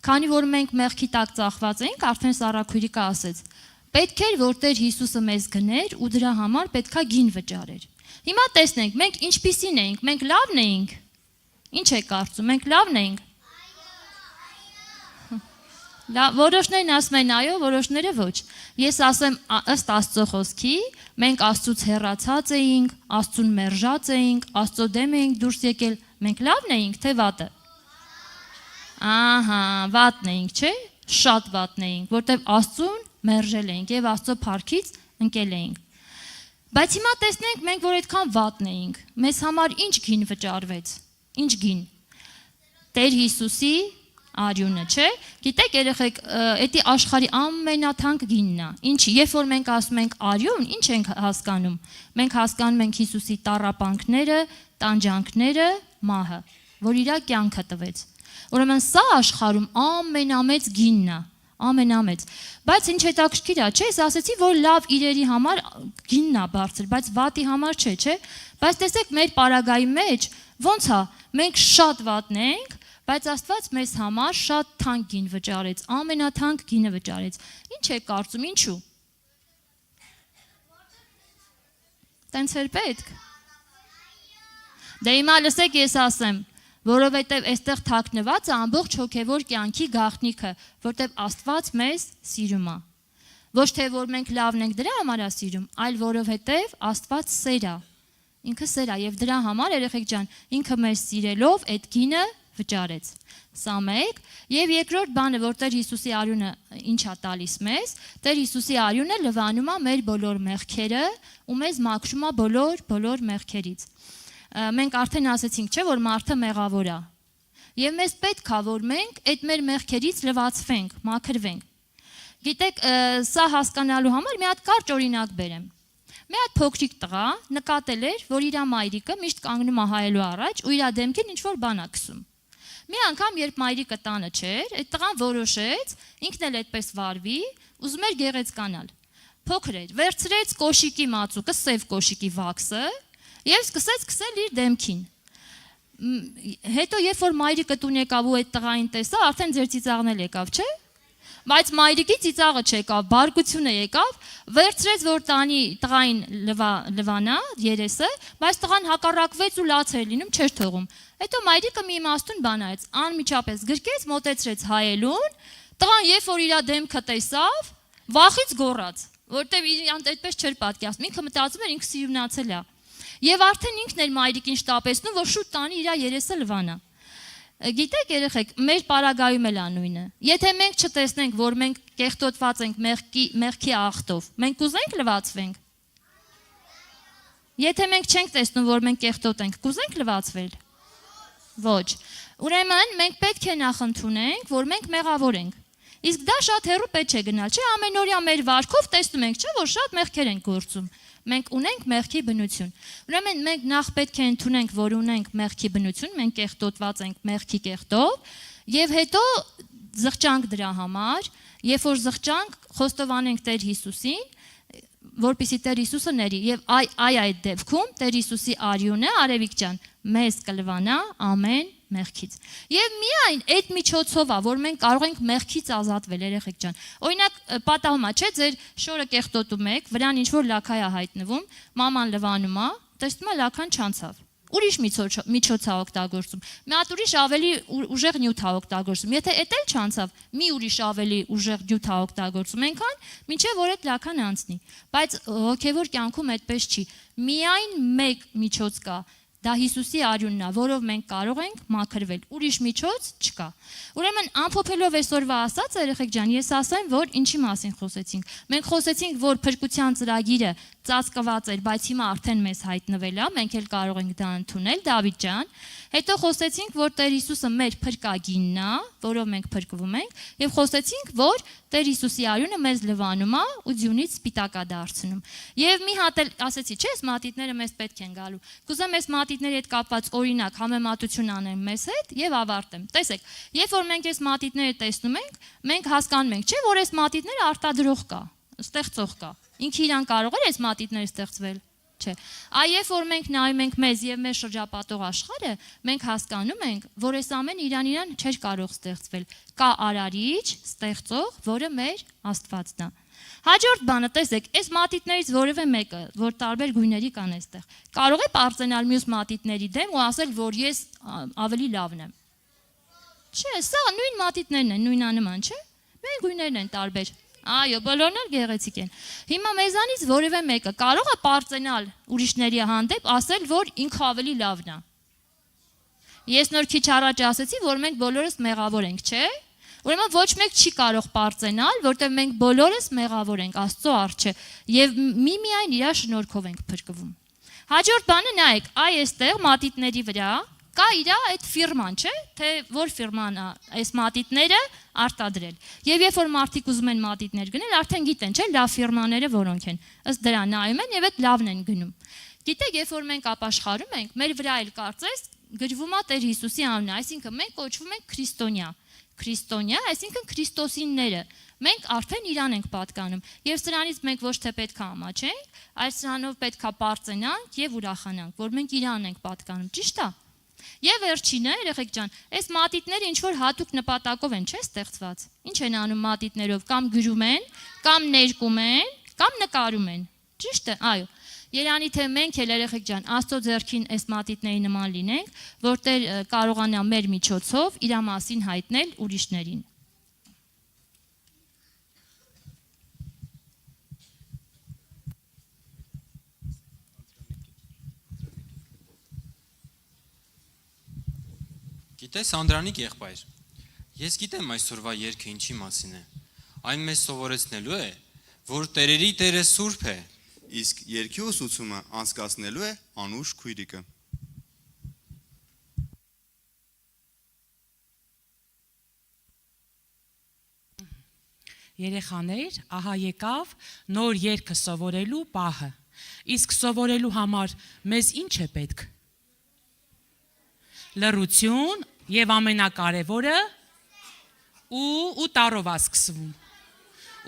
Speaker 8: Քանի որ մենք մեղքի տակ ծախված ենք, արդեն Սառաքույրիկը ասեց, պետք էր որ Տեր Հիսուսը մեզ գներ ու դրա համար պետքա գին վճարեր։ Հիմա տեսնենք, մենք ինչպիսին էինք, մենք լավն էինք։ Ինչ եք կարծում, մենք լավն էինք։ Որոշներն ասում են այո, որոշները ոչ։ Ես ասեմ ըստ Աստծո խոսքի, մենք Աստծուց հեռացած էինք, Աստծուն մերժած էինք, Աստծո դեմ էինք դուրս եկել, մենք լավն էինք, թե վատը։ Ահա, վատն էինք, չէ՞։ Շատ վատն էինք, որտեվ Աստծուն մերժել էինք եւ Աստծո փառքից ընկել էինք։ Բայց հիմա տեսնենք մենք որ այդքան վատն էինք, մեզ համար ինչ գին վճարվեց։ Ինչ գին։ Տեր Հիսուսի արյունը, չէ՞։ Գիտեք, երեխեք, էդի աշխարհի ամենաթանկ գինն է։ Ինչի, երբ որ մենք ասում ենք արյուն, ինչ ենք հասկանում։ Մենք հասկանում ենք Հիսուսի տառապանքները, տանջանքները, մահը, որ իր կյանքը տվեց։ Ուրեմն սա աշխարհում ամենամեծ գինն է, ամենամեծ։ Բայց ինչ հետաքրքիր է, չէ՞, ես ասացի, որ լավ իրերի համար գինն է բարձր, բայց վատի համար չէ։ Բայց տեսեք, մեր պարագայի մեջ ոնց է, մենք շատ վատն ենք, բայց Աստված մեզ համար շատ թանկ գին վճարեց, ամենաթանկ գինը վճարեց։ Ինչ է կարծում, ինչու։ Տենց էր պետք։ Դե հիմա լսեք, ես ասեմ, որովհետև այստեղ թաքնված է ամբողջ հոգևոր կյանքի գաղտնիքը, որտեղ Աստված մեզ սիրում է։ Ոչ թե որ մենք լավն ենք դրա համար է սիրում, այլ որովհետև Աստված սեր է։ Ինքը սեր է եւ դրա համար երեխեք ջան, ինքը մեզ սիրելով այդ գինը վճարեց։ Սա մեկ, եւ երկրորդ բանը, որ Տեր Հիսուսի արյունը ինչ է տալիս մեզ, Տեր Հիսուսի արյունը լվանում է մեր բոլոր մեղքերը ու մեզ մաքրում է բոլոր մեղքերից։ Մենք արդեն ասացինք, չէ, որ մարդը մեղավոր է։ Եվ մեզ պետք է, որ մենք այդ մեր մեղքերից լվացվենք, մաքրվենք։ Գիտեք, սա հասկանալու համար մի հատ կարճ օրինակ բերեմ։ Մի հատ փոքրիկ տղա նկատել էր, որ իր մայրիկը միշտ կանգնում է հայելու առաջ ու իր դեմքին ինչ-որ բան է քսում։ Մի անգամ, երբ մայրիկը տանը չէր, այդ տղան որոշեց, ինքն էլ այդպես վարվի, ուզում էր գեղեցկանալ։ Փոքր էր, վերցրեց կոշիկի մածուկը, սև կոշիկի վաքսը եւ սկսեց քսել իր դեմքին։ Հետո երբ որ մայրիկը տուն եկավ ու այդ տղային տեսա, արդեն ձեր ծիծաղն էլ եկավ, չէ՞։ Բայց մայրիկի ծիծաղը չեկավ, բարկությունը եկավ, վերցրեց որ տանի տղային լվանա երեսը, բայց տղան հակառակվեց ու լաց էր լինում, չէր թողում։ Հետո մայրիկը մի իմաստուն բան արեց, անմիջապես գրկեց, մոտեցրեց հայելուն, տղան երբ որ իր դեմքը տեսավ, վախից գոռաց, որտեվ իրան այդպես չէր պատկերացնում, ինքը մտածում էր ինքը սիրունացել է։ Եվ արդեն ինքն էր մայրիկին շտապեցնում, որ շուտ տանի իր երեսը լվանա։ Գիտեք երեխեք, մեր պարագայում էլ անույնը։ Եթե մենք չտեսնենք, որ մենք կեղտոտված ենք մեղքի աղտով, մենք կուզենք լվացվենք։ Եթե մենք չենք տեսնում, որ մենք կեղտոտ ենք, կուզենք լվացվել։ Ոչ։ Ուրեմն մենք պետք է նախընդունենք, որ մենք մեղավոր ենք։ Իսկ դա շատ հեռու պետք չէ գնալ, չէ՞, ամենօրյա մեր վարքով տեսնում ենք, չէ՞, որ շատ մեղքեր ենք գործում։ Մենք ունենք մեղքի բնություն։ Ուրեմն մենք նախ պետք է ընդունենք, որ ունենք մեղքի բնություն, մենք կեղտոտված ենք մեղքի կեղտով, եւ հետո զղջանք դրա համար, երբ որ զղջանք, խոստովանենք Տեր Հիսուսին, որպեսզի Տեր Հիսուսը ների եւ այդ դեպքում Տեր Հիսուսի արյունը, Արևիկ ջան, մեզ կլվանա ամեն մեղքից։ Եվ միայն այդ միջոցով է, որ մենք կարող ենք մեղքից ազատվել, երեխեք ջան։ Օրինակ, պատահում է, չէ, ձեր շորը կեղտոտում եք, վրան ինչ-որ լաքայ է հայտնվում, մաման լվանում է, տեսնում է լաքան չանցավ։ Ուրիշ միջոց է օգտագործում։ Մի հատ ուրիշ ավելի ուժեղ նյութ է օգտագործում։ Եթե էդ էլ չանցավ, մի ուրիշ ավելի ուժեղ նյութ է օգտագործում այնքան, մինչև որ այդ լաքան անցնի։ Բայց հոգևոր կյանքում այդպես չի։ Միայն մեկ միջոց կա, դա Հիսուսի արյունն է, որով մենք կարող ենք մաքրվել։ Ուրիշ միջոց չկա։ Ուրեմն ամփոփելով այսօրվա ասած, երեխեք ջան, ես ասեմ, որ ինչի մասին խոսեցինք։ Մենք խոսեցինք, որ փրկության ծրագիրը ծածկված էր, բայց հիմա արդեն մեզ հայտնվել է, մենք էլ կարող ենք դա ընդունել, Դավիթ ջան։ Հետո խոսեցինք, որ Տեր Հիսուսը մեր փրկագինն է, որով մենք փրկվում ենք, եւ խոսեցինք, որ Տեր Հիսուսի արյունը մեզ լվանում է ու ձյունից սպիտակ է դարձնում։ Եվ մի հատ էլ ասեցի, չէ՞, մատիտները մեզ պետք են գալու։ Կուզեմ այս մատիտների հետ կապված օրինակ համեմատություն անեմ մեզ հետ եւ ավարտեմ։ Տեսեք, երբ որ մենք այս մատիտները տեսնում ենք, մենք հասկանում ենք, չէ՞, որ այս մատիտները արտադրող կա, ստեղծող կա։ Ինքը իրան կարող էր այս մատիտները ստեղծվել, չէ։ Երբ որ մենք նայում ենք մեզ եւ մեր շրջապատող աշխարհը, մենք հասկանում ենք, որ այս ամեն իրան չէր կարող ստեղծվել։ Կա արարիչ, ստեղծող, որը մեր Աստվածն է։ Հաջորդ բանը, տեսեք, այս մատիտներից որևէ մեկը, որ տարբեր գույների կան այստեղ, կարող է պարծենալ մյուս մատիտների դեմ ու ասել, որ ես ավելի լավն եմ։ Չէ, սա նույն մատիտներն են, նույնանման, չէ։ Մեր գույներն են տարբեր։ Այո, բոլորն էլ գեղեցիկ են։ Հիմա մեզանից որևէ մեկը կարող է պարծենալ ուրիշների հանդեպ, ասել, որ ինքը ավելի լավն է։ Ես նոր քիչ առաջ ասացի, որ մենք բոլորս մեղավոր ենք, չէ՞։ Ուրեմն ոչ մեկ չի կարող պարծենալ, որտեղ մենք բոլորս մեղավոր ենք Աստծո առջև եւ միմիայն իր շնորհքով ենք փրկվում։ Հաջորդ բանը նայեք, այստեղ մատիտների վրա կա իր այդ ֆիրման, չէ՞, թե որ ֆիրման է այս մատիտները արտադրել։ Եվ երբ որ մարդիկ ուզում են մատիտներ գնել, արդեն գիտեն, չէ՞, լավ ֆիրմաները որոնք են։ Ըստ դրա նայում են եւ այդ լավն են գնում։ Գիտեք, երբ որ մենք ապաշխարում ենք, մեր վրա էլ կարծես գրվում է Տեր Հիսուսի անունը, այսինքն մենք կոչվում ենք քրիստոնյա։ Քրիստոնյա, այսինքն քրիստոսինները։ Մենք արդեն իրան ենք պատկանում եւ սրանից մենք ոչ թե պետք է ամաչենք, այլ սրանով պետք է պարծենանք եւ ուրախանանք, որ մենք իրան ենք պատկանում, ճիշտ է։ Եվ վերջինը, երեխեք ջան, այս մատիտները ինչ որ հատուկ նպատակով են, չէ՞, ստեղծված։ Ինչ են անում մատիտներով, կամ գրում են, կամ ներկում են, կամ նկարում են։ Ճիշտ է, այո։ Երանի թե մենք էլ երեխեք ջան, Աստծո ձեռքին այս մատիտների նման լինենք, որտեղ կարողանա մեր միջոցով իր մասին հայտնել ուրիշներին։
Speaker 4: Գիտես, Անդրանիկ եղբայր, ես գիտեմ այսօրվա երգը ինչի մասին է։ Այն մեզ սովորեցնելու է, որ Տերերի Տերը Սուրբ է։
Speaker 5: Իսկ երկի ուսուցումը անցկացնելու է Անուշ քույրիկը։
Speaker 6: Երեխաներ, ահա եկավ նոր երգը սովորելու պահը։ Իսկ սովորելու համար մեզ ինչ է պետք։ Լռություն եւ ամենակարևորը ու տառով է սկսվում։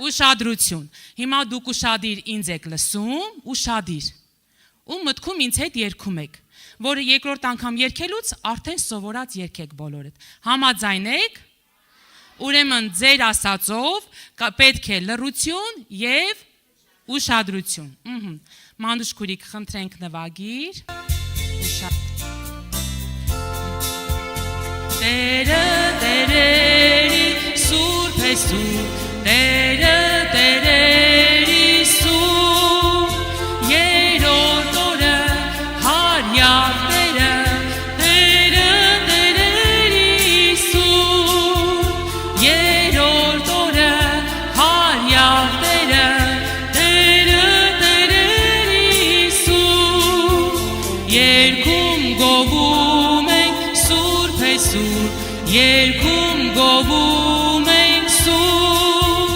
Speaker 6: Ուշադրություն։ Հիմա դուք ուշադիր ինձ եք լսում, ուշադիր։ Ու մտքում ինձ հետ երգում եք, որը երկրորդ անգամ երգելուց արդեն սովորած երգ եք բոլորդ։ Համաձայն եք։ Ուրեմն ձեր ասածով պետք է լռություն եւ ուշադրություն։ Մանուշ քուրիկ, խնդրենք նվագիր։ Տերը Տերերի Սուրբ է Սուրբ, Տերը Տերերի Սուրբ, երրորդ օրը հարյակ Տերը, Տերը Տերերի Սուրբ, երրորդ օրը հարյակ Տերը, Տերը Տերերի Սուրբ, երգում գովում ենք Սուրբ է Սուրբ, երգում գովում ենք Սուրբ,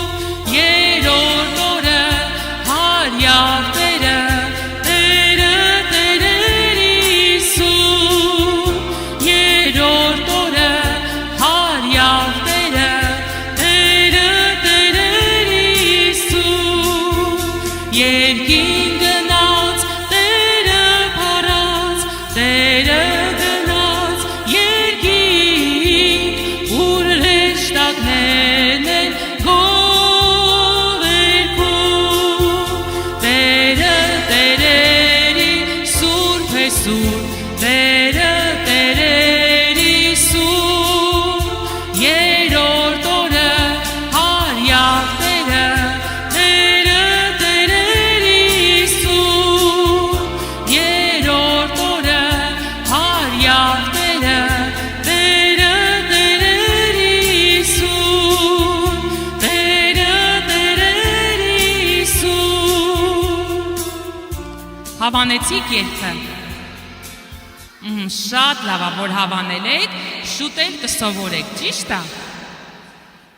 Speaker 6: երրորդ օրը հարյակ Տերը, Տերը Տերերի Սուրբ, երրորդ օրը հարյակ Տերը, Տերը Տերերի Սուրբ, երկին գնաց Տերը փառաց, Տերը գնաց երկին, ուր հեշտակներն են գովերքում, Տերը Տերերի Սուրբ է Սուրբ, Տերը Տերերի Սուրբ, երրորդ օրը հարյակ Տերը, Տերը Տերերի Սուրբ, երրորդ օրը հարյակ Տերը, Տերը Տերերի Սուրբ, Տերը Տերերի Սուրբ։ Հավանեցիք երգը։ Շատ լավ է, որ հավանել եք, շուտ էլ կսովորեք, ճիշտ է։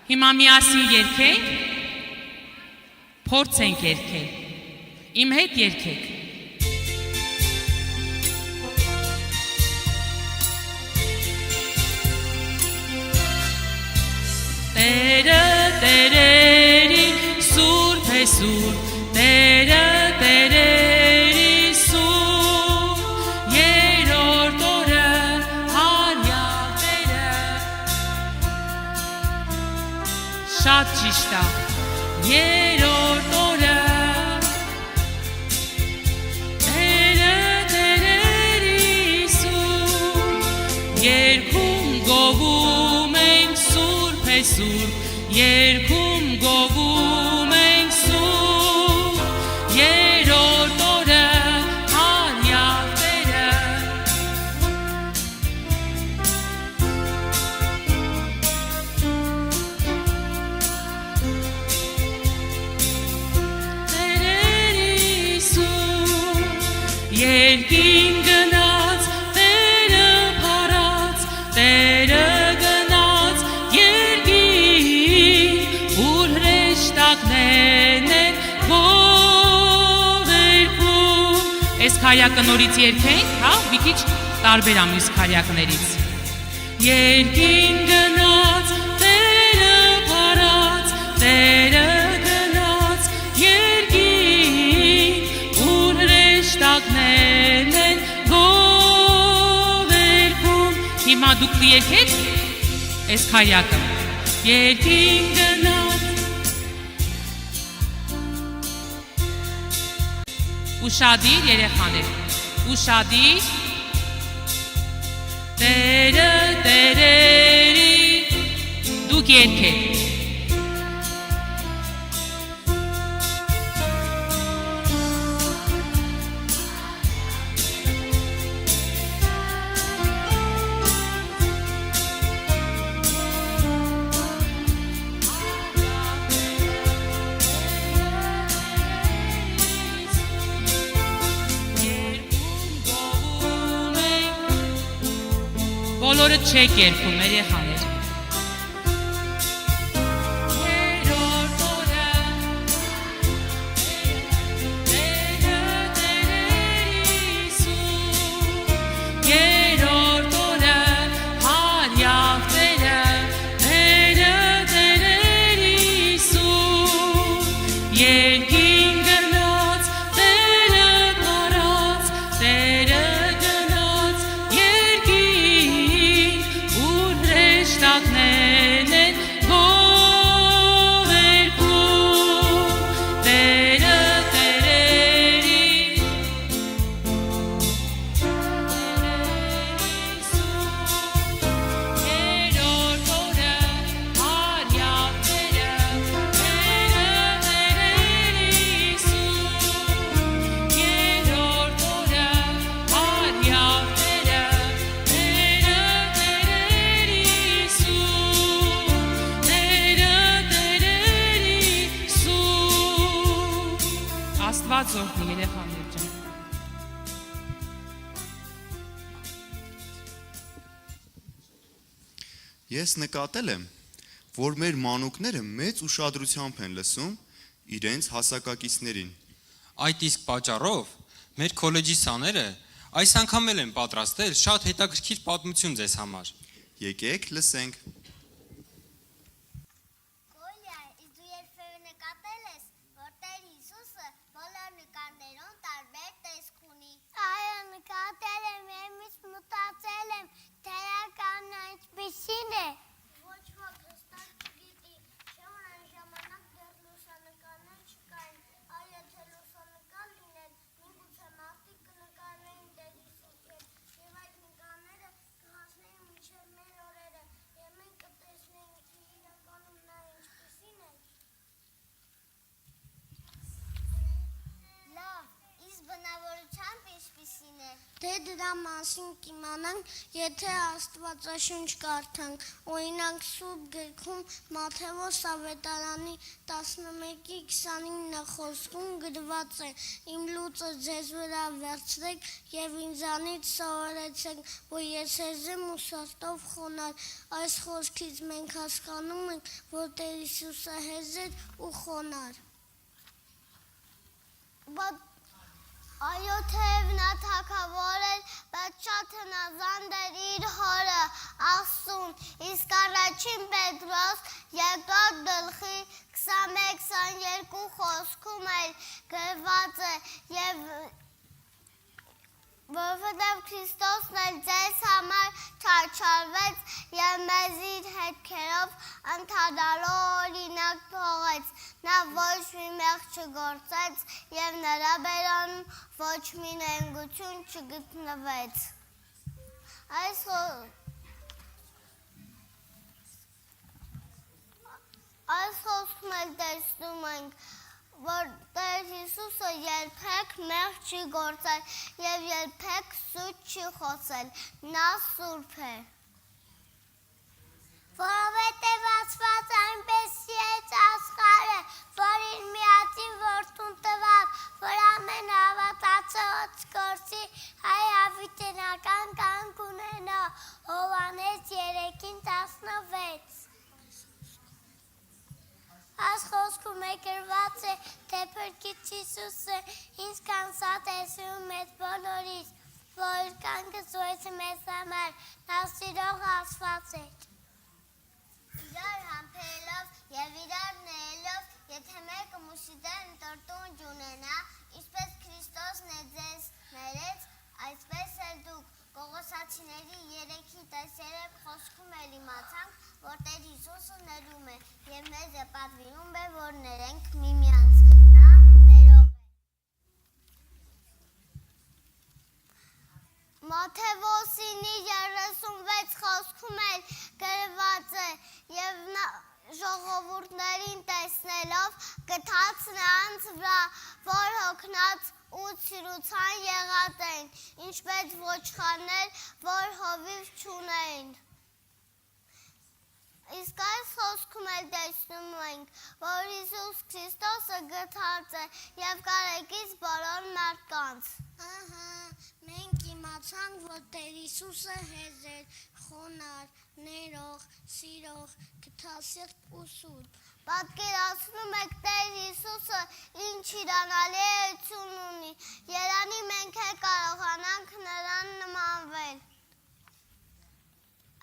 Speaker 6: Հիմա միասին երգենք, փորձենք երգել։ Իմ հետ երգեք։ Տերը Տերերի Սուրբ է Սուրբ, Տերը Տերերի Սուրբ, երրորդ օրը հարյակ Տերը։ Շատ ճիշտ է։ Երրորդ օրը Տերը Տերերի Սուրբ, երգում գովում ենք Սուրբ է Սուրբ, երգում գովում ենք Սուրբ, երրորդ օրը հարյակ Տերը։ Տերերի Սուրբ, երկին գնաց Տերը փառաց, քարյակը նորից երգենք, հա, մի քիչ տարբեր ա մյուս քարյակներից։ Երկին գնաց, Տերը փարած, Տերը գնաց, երկին, ուր հրեշտակներն են գովերգում։ Հիմա դուք կերգեք այս քարյակը։ Երկին գնաց։ Ուշադիր երեխաներ, ուշադիր։ Տերը տերերի, դուք երգեք։ Բոլորը չեք երգում, երեխաներ։ Երրորդ օրը, Տերը տերերիսու, երրորդ օրը, հարյավ Տերը, Տերը տերերիսու, երկին գնաց, Տերը փարած, Տերը գնաց, երկին, ուր հրեշտակներն են գովերգում, Տերը տերերի, երրորդ օրը, հարյավ Տերը, Տերը տերերիսու, երրորդ օրը, հարյավ Տերը, Տերը տերերիսու, Տերը տերերիսու։ Աստված օրհնի երեխաներ ջան։
Speaker 5: Ես նկատել եմ, որ մեր մանուկները մեծ ուշադրությամբ են լսում իրենց հասակակիցներին։
Speaker 4: Այդ իսկ պատճառով մեր քոլեջի սաները այս անգամ էլ են պատրաստել շատ հետաքրքիր պատմություն ձեզ համար։
Speaker 5: Եկեք լսենք։
Speaker 9: Գոլիա, իսկ դու երբևէ նկատել ես, որ Տեր Հիսուսը բոլոր նկարներում տարբեր տեսք ունի։ Այո, նկատել եմ, եմ իսկ մտածել եմ, թերականն այնպիսին է։ Ոչ ոք հստակ չգիտի, չէ՞ որ այն ժամանակ դեռ լուսանկարներ չկային, այ եթե լուսանկար լիներ, միգուցե մարդիկ կնկարեին Տեր Հիսուսը, եւ այդ նկարները կհասնեին մինչև մեր օրերը, եւ մենք կտեսնեինք, թե իրականում նա ինչպիսին է։ Լավ, իսկ բնավորությամբ ինչպիսին է։ Դե դրա մասին կիմանանք, եթե Աստվածաշունչ կարդանք, օրինակ Սուրբ գրքում Մատթեոս ավետարանի 11:29 խոսքում գրված է. Իմ լուծը ձեզ վրա վերցրեք եւ ինձանից սովորեցեք, որ ես հեզեմ ու սրտով խոնար։ Այս խոսքից մենք հասկանում ենք, որ Տեր Հիսուսը հեզ էր ու խոնար։ Այո, թեև նա թագավոր էր, բայց շատ հնազանդ էր իր հորը, Աստծուն, իսկ առաջին Պետրոս երկրորդ գլխի 21-22 խոսքում էլ գրված է, եւ որովհետև Քրիստոսն էլ ձեզ համար չարչարվեց եւ մեզ իր հետքերով ընդհանուր օրինակ թողեց, նա ոչ մի մեղք չգործեց եւ նրա բերանում ոչ մի նենգություն չգտնվեց։ Այս խոսքում էլ տեսնում ենք, որ Տեր Հիսուսը երբեք մեղք չի գործել եւ երբեք սուտ չի խոսել, նա սուրբ է։ Որովհետև Աստված այնպես սիրեց աշխարհը, որ իր միածին որդուն տվավ, որ ամեն հավատացող գործի հայ հավիտենական կյանք ունենա։ Հովհաննես 3:16։ Այս խոսքում է գրված է, թե Փրկիչ Հիսուսը ինձ կանսատեսում մեծ բոլորից, որ կանգը զոհեց մեզ համար, նա սիրող Աստված է։ Իրար համբերելով եւ իրար ներելով, եթե մեկը մյուսի դեմ տրտուն ջունենա, ինչպես Քրիստոսն է ձեզ ներեց, այսպես էլ դուք Կողոսացիների 3-ի 13 խոսքում էլ իմացանք, որ Տեր Հիսուսը ներում է եւ մեզ է պատվիրում է, որ ներենք միմյանց։ Նա ներող է։ Մատթեոսինի 36 խոսքում էլ գրված է եւ նա ժողովուրդներին տեսնելով գտած նրանց վրա, որ հոգնած ու ցիրուցան եղած են, ինչպես ոչխարներ, որ հովիվ չունեն։ Իսկ այս խոսքում էլ տեսնում ենք, որ Հիսուս Քրիստոսը գթած է եւ կարեկից բոլոր մարդկանց։ Մենք իմացանք, որ Տեր Հիսուսը հեզ էր, խոնար, ներող, սիրող, գթասիրտ ու սուրբ։ Պատկերացնում եք Տեր Հիսուսը ինչ իրանալի էություն ունի, երանի մենք է կարողանանք նրան նմանվել։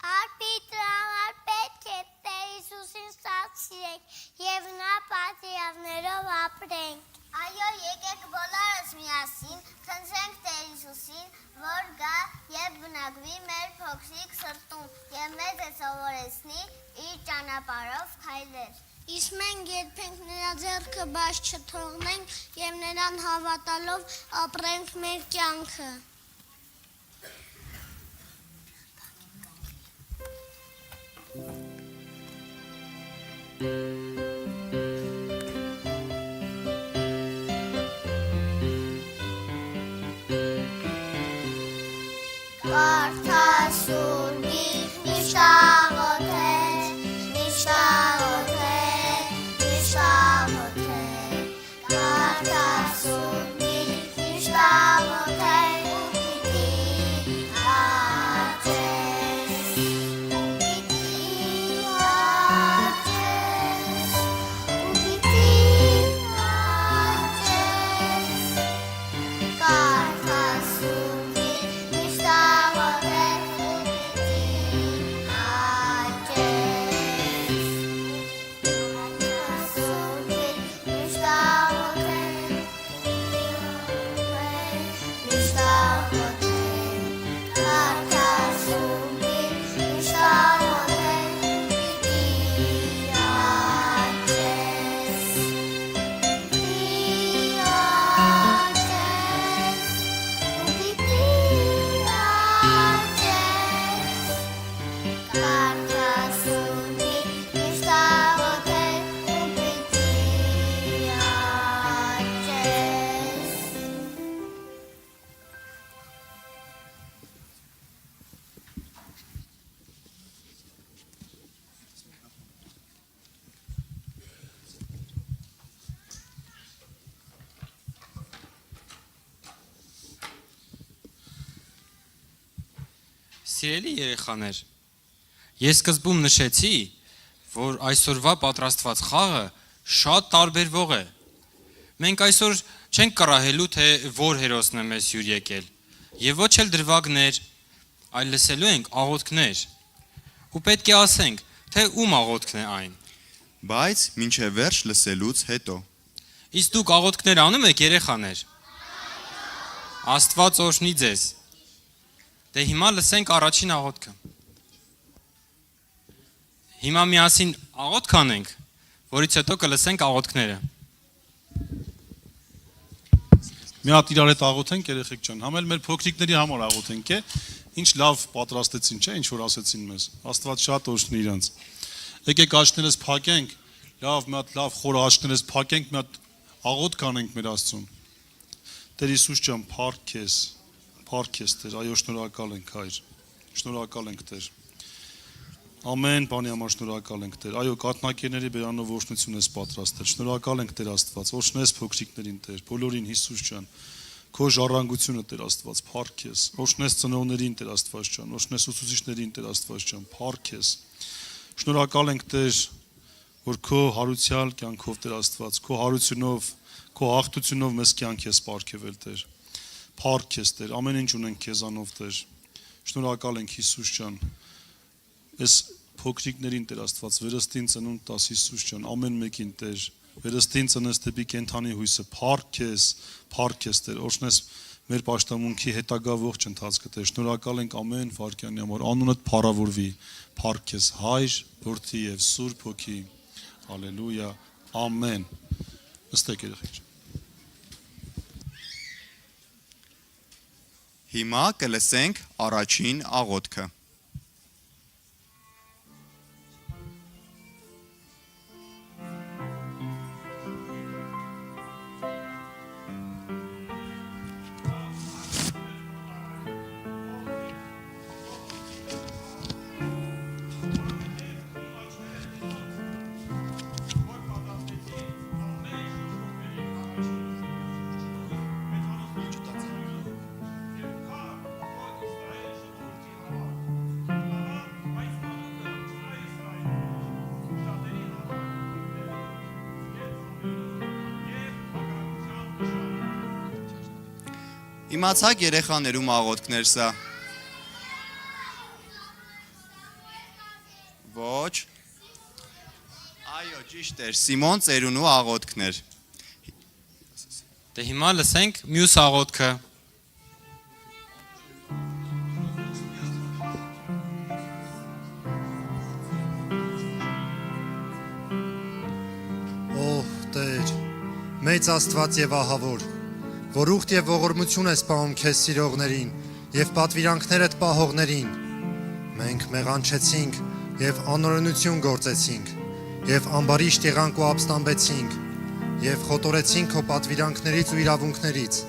Speaker 9: Արբիտրամար պետք է Տեր Հիսուսին շատ սիրենք եւ նա պատիվներով ապրենք։ Այո, եկեք բոլորս միասին խնդրենք Տեր Հիսուսին, որ գա եւ բնակվի մեր փոքրիկ սրտում եւ մեզ է սովորեցնի իր ճանապարհով քայլել։ Իսկ մենք երբենք նրա ձեռքը բաց չթողնենք եւ նրան հավատալով ապրենք մեր կյանքը։ Կարթասուրբի նիշաղոթեր, նիշաղոթեր, նիշաղոթեր, Կարթասուրբի նիշաղոթեր, ու պիտի աճես, ու պիտի աճես, ու պիտի աճես, Կարթասուրբի նիշաղոթեր, ու պիտի
Speaker 4: Սիրելի երեխաներ, ես սկզբում նշեցի, որ այսօրվա պատրաստված խաղը շատ տարբերվող է։ Մենք այսօր չենք կռահելու, թե որ հերոսն է մեզ հյուր եկել, եւ ոչ էլ դրվագներ, այլ լսելու ենք աղոթքներ։ Ու պետք է ասենք, թե ում աղոթքն է այն։
Speaker 5: Բայց մինչև վերջ լսելուց հետո։
Speaker 4: Իսկ դուք աղոթքներ անում եք, երեխաներ։ Աստված օրհնի ձեզ։ Դե հիմա լսենք առաջին աղոթքը։ Հիմա միասին աղոթք անենք, որից հետո կլսենք աղոթքները։
Speaker 10: Մի հատ իրար հետ աղոթենք, երեխեք ջան, համ էլ մեր փոքրիկների համար աղոթենք է, ինչ լավ պատրաստեցին, չէ, ինչ որ ասեցին մեզ։ Աստված շատ օրհնի իրանց։ Եկեք աչքներս փակենք, մի հատ լավ խոր աչքներս փակենք, մի հատ աղոթք անենք մեր Աստծուն։ Տեր Հիսուս ջան, փառք քեզ, Տեր, այո, շնորհակալ ենք, Հայր։ Շնորհակալ ենք, Տեր։ Ամեն բանի համար շնորհակալ ենք, Տեր։ Այո, կաթնակերների բերանով օրհնություն ես պատրաստել։ Շնորհակալ ենք, Տեր Աստված, օրհնես փոքրիկներին, Տեր, բոլորին Հիսուս ջան։ Քո ժառանգությունը, Տեր Աստված, փառք քեզ։ Օրհնես ծնողներին, Տեր Աստված ջան, օրհնես ուսուցիչներին, Տեր Աստված ջան, փառք քեզ։ Շնորհակալ ենք, Տեր, որ քո հարուցյալ կյանքով Տեր Աստված, քո հարությունով, քո հաղթությունով մեզ կյանք ես ապարգևել Տեր։ Փառք ես Տեր, ամեն ինչ ունենք քեզանով Տեր։ Շնորհակալ ենք Հիսուս ջան։ Այս փոքրիկներին Տեր Աստված վերստին ծնունդ տաս Հիսուս ջան, ամեն մեկին Տեր, վերստին ծնես դեպի կենթանի հույսը։ Փառք ես Տեր, օրհնես մեր պաշտամունքի հետագա ողջ ընթացքը Տեր։ Շնորհակալ ենք ամեն վայրկյանի համար, անունդ փառավորվի։ Փառք ես Հայր, Որդի եւ Սուրբ Հոգի։ Հալելույա, ամեն։ Նստեք երեխեք։
Speaker 5: Հիմա կլսենք առաջին աղոթքը։ Իմացաք երեխաներում աղոթքներ սա։ Ոչ։ Այո, ճիշտ էր, Սիմոն ծերունու աղոթքներ։
Speaker 4: Դե հիմա լսենք մյուս աղոթքը։
Speaker 11: Ով Տեր, մեծ Աստված եւ ահավոր, որ ուխտ եւ ողորմություն ես պահում քեզ սիրողներին եւ պատվիրանքներդ պահողներին։ Մենք մեղանչեցինք եւ անօրենություն գործեցինք եւ ամբարիշտ եղանք ու ապստամբեցինք եւ խոտորեցինք քո պատվիրանքներից ու իրավունքներից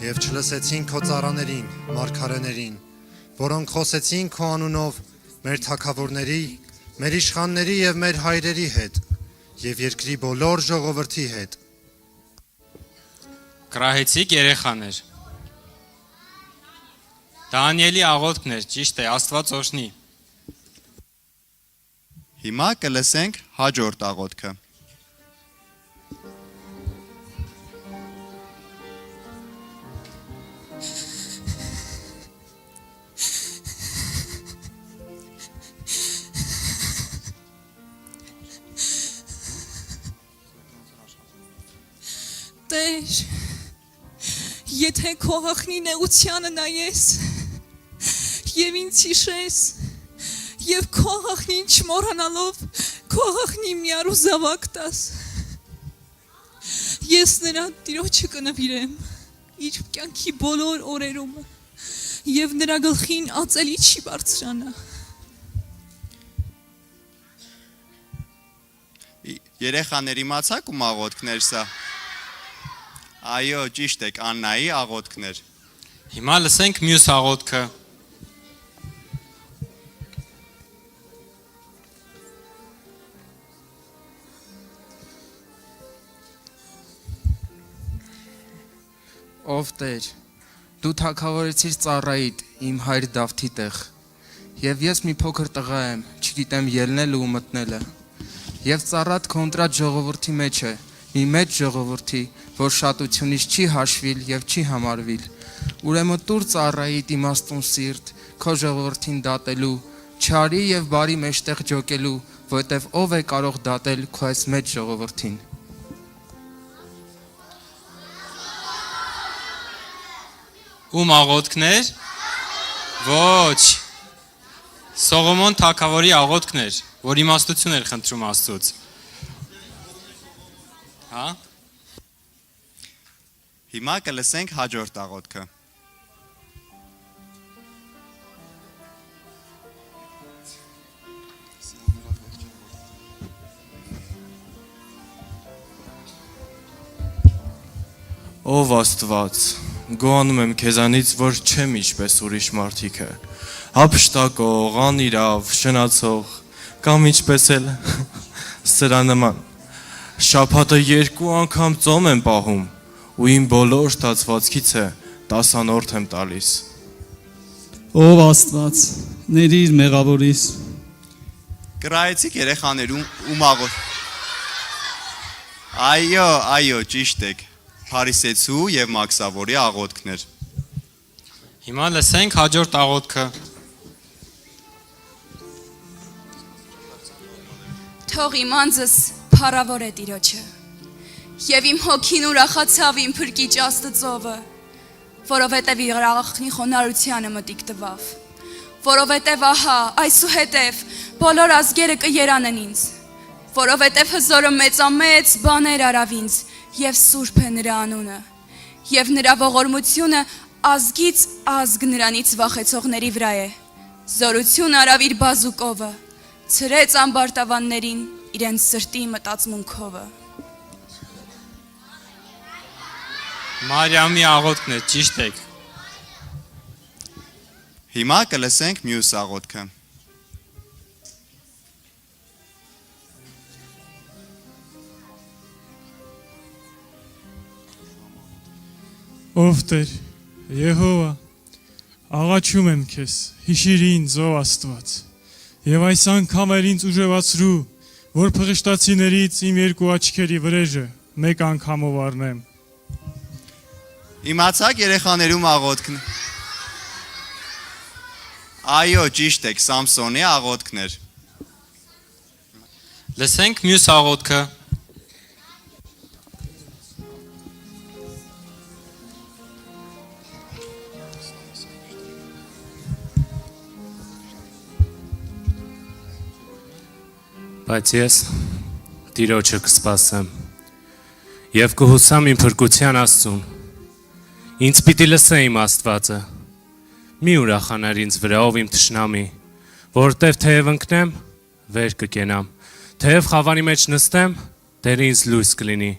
Speaker 11: եւ չլսեցինք քո ծառաներին, մարգարեներին, որոնք խոսեցին քո անունով մեր թագավորների, մեր իշխանների եւ մեր հայրերի հետ եւ երկրի բոլոր ժողովրդի հետ։
Speaker 4: Կրահեցիք երեխաներ։ Դանիելի աղոթքներ, ճիշտ է, Աստված օրհնի։
Speaker 5: Հիմա կլսենք հաջորդ աղոթքը։
Speaker 12: Տեր, եթե քո հախնի նեղությանը նայես եւ ինձ հիշես եւ քո հախնին չմոռանալով քո հախնի միառու զավակ տաս, ես նրա Տիրոջը կնվիրեմ իր կյանքի բոլոր օրերում եւ նրա գլխին ածելի չի բարձրանա։
Speaker 5: Երեխաներ իմացաք ում աղոթքներ սա։ Այո, ճիշտ եք, Աննայի աղոթքներ։
Speaker 4: Հիմա լսենք մյուս աղոթքը։
Speaker 13: Ով Տեր, դու թագավորեցիր ծառայիդ իմ հայր Դավթի տեղ, եւ ես մի փոքր տղա եմ, չգիտեմ ելնել ու մտնելը, եւ ծառատ կոնտրատ ժողովրդի մեջ է, մի մեծ ժողովրդի, որ շատությունից չի հաշվիլ եւ չի համարվիլ, ուրեմն տուր ծառայիդ իմաստուն սիրտ, քո ժողովրդին դատելու, չարի եւ բարի մեջտեղ ջոկելու, որտեվ ով է կարող դատել քո այս մեծ ժողովրդին։
Speaker 4: Ում աղոթքներ։ Ոչ։ Սողոմոն թագավորի աղոթքներ, որ իմաստություն էր խնդրում Աստծուց։ Հա։
Speaker 5: Հիմա կլսենք հաջորդ աղոթքը։
Speaker 14: Ով Աստված, գոհանում եմ քեզանից, որ չեմ ինչպես ուրիշ մարդիկը, հափշտակող, անիրավ, շնացող, կամ ինչպես էլ սրա նման։ Շաբաթը 2 անգամ ծոմ եմ պահում, ու իմ բոլոր ստացվածքիցը 10-րդ եմ տալիս։
Speaker 15: Ով Աստված, ների իր մեղավորիս։
Speaker 5: Կրայեցիք երեխաներում ում աղոթ։ Այո, ճիշտ եք։ Փարիսեցու եւ Մաքսավորի աղոթքներ։
Speaker 4: Հիմա լսենք հաջորդ աղոթքը։
Speaker 16: Թող իմ անձս փառավոր է Տիրոջը, եւ իմ հոգին ուրախացավ իմ փրկիչ Աստծովը, որովհետեւ իր աղախնի խոնարհությանը մտիկ տվավ, որովհետեւ ահա այսուհետեւ բոլոր ազգերը կերանեն ինձ, որովհետեւ հզորը մեծամեծ բաներ արավ ինձ, եւ սուրբ է նրա անունը, եւ նրա ողորմությունը ազգից ազգ նրանից վախեցողների վրա է, զորություն արավ իր բազուկովը, ցրեց ամբարտավաններին իրենց սրտի մտածմունքովը։
Speaker 4: Մարիամի աղոթքն է, ճիշտ եք։
Speaker 5: Հիմա կլսենք մյուս աղոթքը։
Speaker 15: Ով Տեր, Եհովա, աղաչում եմ քեզ, հիշիր ինձ, ով Աստված, եւ այս անգամ էլ ինձ ուժեղացրու, որ փղշտացիներից իմ երկու աչքերի վրեժը մեկ անգամով առնեմ։
Speaker 5: Իմացաք երեխաներում աղոթքն։ Այո, ճիշտ եք, Սամսոնի աղոթքներ։
Speaker 4: Լսենք մյուս աղոթքը։
Speaker 17: Բայց ես Տիրոջը կսպասեմ եւ կհուսամ իմ փրկության Աստծուն։ Ինձ պիտի լսե իմ Աստվածը։ Մի ուրախանար ինձ վրա ով իմ թշնամի, որտեվ թեև ընկնեմ, վեր կկենամ, թեև խավանի մեջ նստեմ, Տեր ինձ լույս կլինի։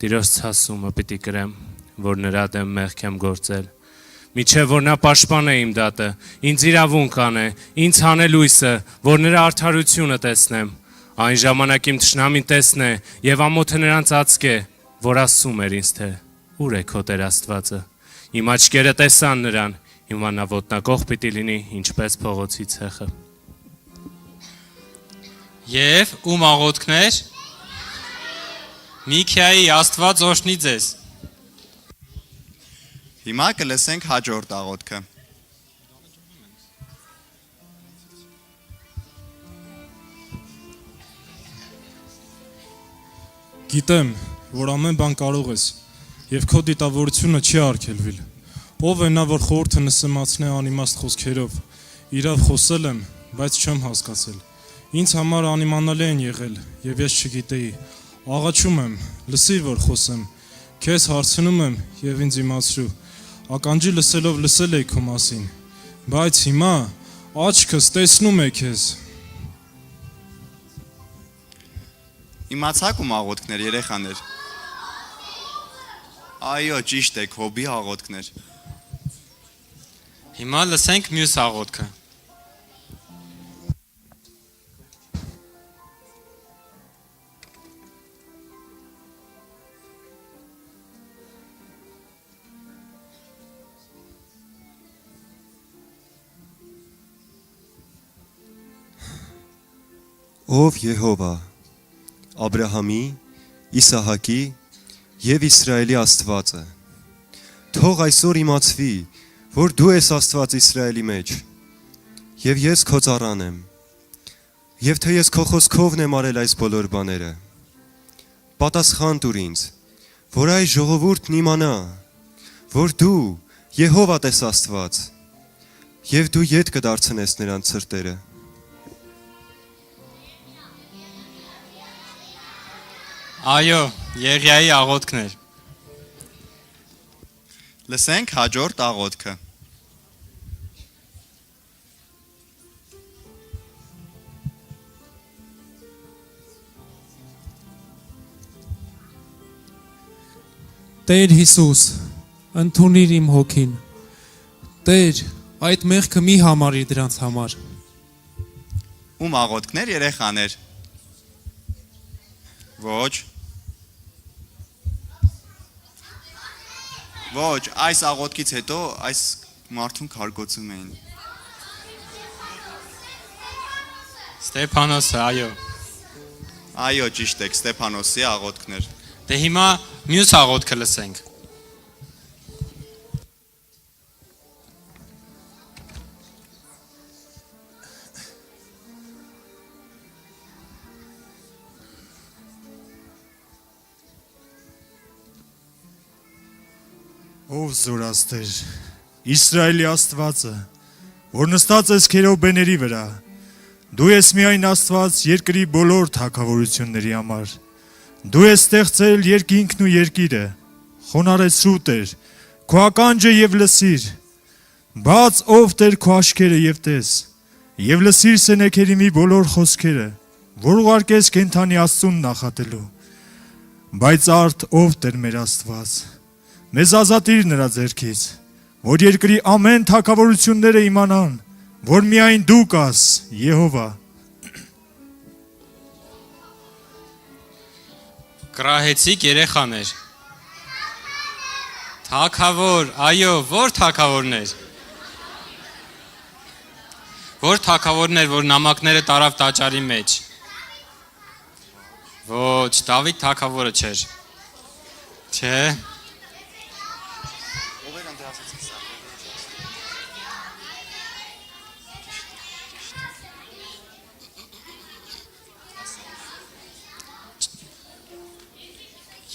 Speaker 17: Տիրոջ ցասումը պիտի կրեմ, որ նրա դեմ մեղք եմ գործել։ Միչև որ նա պաշտպանե իմ դատը, ինձ իրավունք անե, ինձ հանե լույսը, որ նրա արդարությունը տեսնեմ։ Այն ժամանակ իմ թշնամին տեսնե եւ ամոթը նրանց ածկե, որ ասում էր ինձ թե ուր է քո Տեր Աստվածը։ Իմ աչքերը տեսան նրան, հիմա նա ոտնակող պիտի լինի, ինչպես փողոցի ցեխը։
Speaker 4: Եվ ում աղոթքներ։ Միքիայի Աստված օրհնի ձեզ։
Speaker 5: Հիմա կլսենք հաջորդ աղոթքը։
Speaker 15: Գիտեմ, որ ամեն բան կարող ես, եւ քո դիտավորությունը չի արգելվիլ։ Ով է նա, որ խորհուրդը նսեմացնե անիմաստ խոսքերով։ Իրավ խոսել եմ, բայց չեմ հասկացել։ Ինձ համար անիմանալի են եղել, եւ ես չգիտեի։ Աղաչում եմ, լսիր, որ խոսեմ։ Քեզ հարցնում եմ եւ ինձ իմացրու։ Ականջի լսելով լսել էի քո մասին, բայց հիմա աչքս տեսնում է քեզ։
Speaker 5: Իմացաք ում աղոթքներ, երեխաներ։ Այո, ճիշտ եք, Հոբի աղոթքներ։
Speaker 4: Հիմա լսենք մյուս աղոթքը։
Speaker 18: Ով Եհովա, Աբրահամի, Իսահակի եւ Իսրայելի Աստվածը, թող այսօր իմացվի, որ դու ես Աստված Իսրայելի մեջ, եւ ես քո ծառան եմ, եւ թե ես քո խոսքովն եմ արել այս բոլոր բաները, պատասխան տուր ինձ, որ այս ժողովուրդն իմանա, որ դու Եհովա ես Աստված, եւ դու ետ կդարձնես նրանց սրտերը։
Speaker 4: Այո, Եղիայի աղոթքներ։
Speaker 5: Լսենք հաջորդ աղոթքը։
Speaker 19: Տեր Հիսուս, ընդունիր իմ հոգին։ Տեր, այդ մեղքը մի համարիր դրանց համար։
Speaker 5: Ում աղոթքներ, երեխաներ։ Ոչ, այս աղոթքից հետո այս մարդուն քարգոցում էին։
Speaker 4: Ստեփանոսը, այո։
Speaker 5: Այո, ճիշտ եք, Ստեփանոսի աղոթքներ։
Speaker 4: Դե հիմա մյուս աղոթքը լսենք։
Speaker 20: Ով զորաստեր, Իսրայելի Աստվածը, որ նստած ես քերոբեների վրա, դու ես միայն Աստված երկրի բոլոր թագավորությունների համար, դու ես ստեղծել երկինքն ու երկիրը, խոնարհեցրու Տեր, քո ականջը եւ լսիր, բաց ով Տեր քո աչքերը եւ տես, եւ լսիր սենեքերիմի բոլոր խոսքերը, որ ուղարկես կենթանի Աստծուն նախատելու, բայց արդ ով Տեր մեր Աստված, մեզ ազատիր նրա ձեռքից, որ երկրի ամեն թագավորությունները իմանան, որ միայն դու կաս, Եհովա։
Speaker 4: Կրահեցիք երեխաներ։ Թագավոր, այո, որ թագավորներ։ Որ թագավորներ, որ նամակները տարավ տաճարի մեջ։ Ոչ, Դավիթ թագավորը չէր։ Չէ։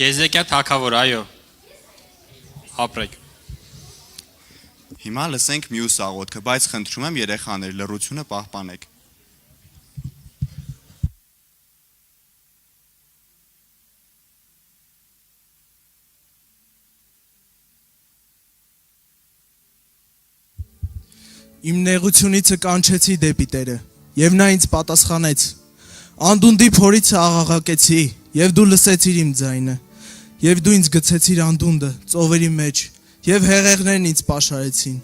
Speaker 4: Եզեկիա թագավոր, այո։ Ապրեք։
Speaker 5: Հիմա լսենք մյուս աղոթքը, բայց խնդրում եմ երեխաներ, լռությունը պահպանեք։
Speaker 21: Իմ նեղությունիցը կանչեցի դեպի Տերը, եւ նա ինձ պատասխանեց։ Անդունդի փորիցը աղաղակեցի, եւ դու լսեցիր իմ ձայնը, եւ դու ինձ գցեցիր անդունդը ծովերի մեջ, եւ հեղեղներն ինձ պաշարեցին,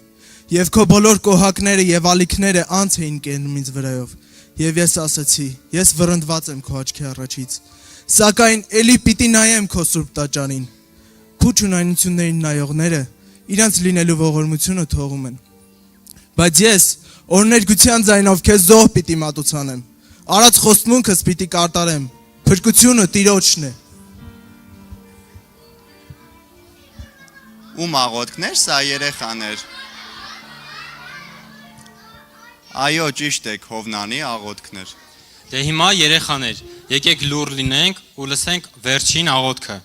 Speaker 21: եւ քո բոլոր կոհակները եւ ալիքները անց էին կենում ինձ վրայով, եւ ես ասացի, ես վռնդված եմ քո աչքի առաջից, սակայն էլի պիտի նայեմ քո սուրբ տաճարին։ Քո ճունայնություններին նայողները իրանց լինելու ողորմությունը թողում են։ Բայց ես օրներգության ձայնով քեզ զոհ պիտի մատուցանեմ, արած խոստմունքս պիտի կատարեմ, փրկությունը Տիրոջն է։
Speaker 5: Ում աղոթքներ սա երեխաներ։ Այո, ճիշտ եք, Հովնանի աղոթքներ։
Speaker 4: Դե հիմա երեխաներ, եկեք լուր լինենք ու լսենք վերջին աղոթքը։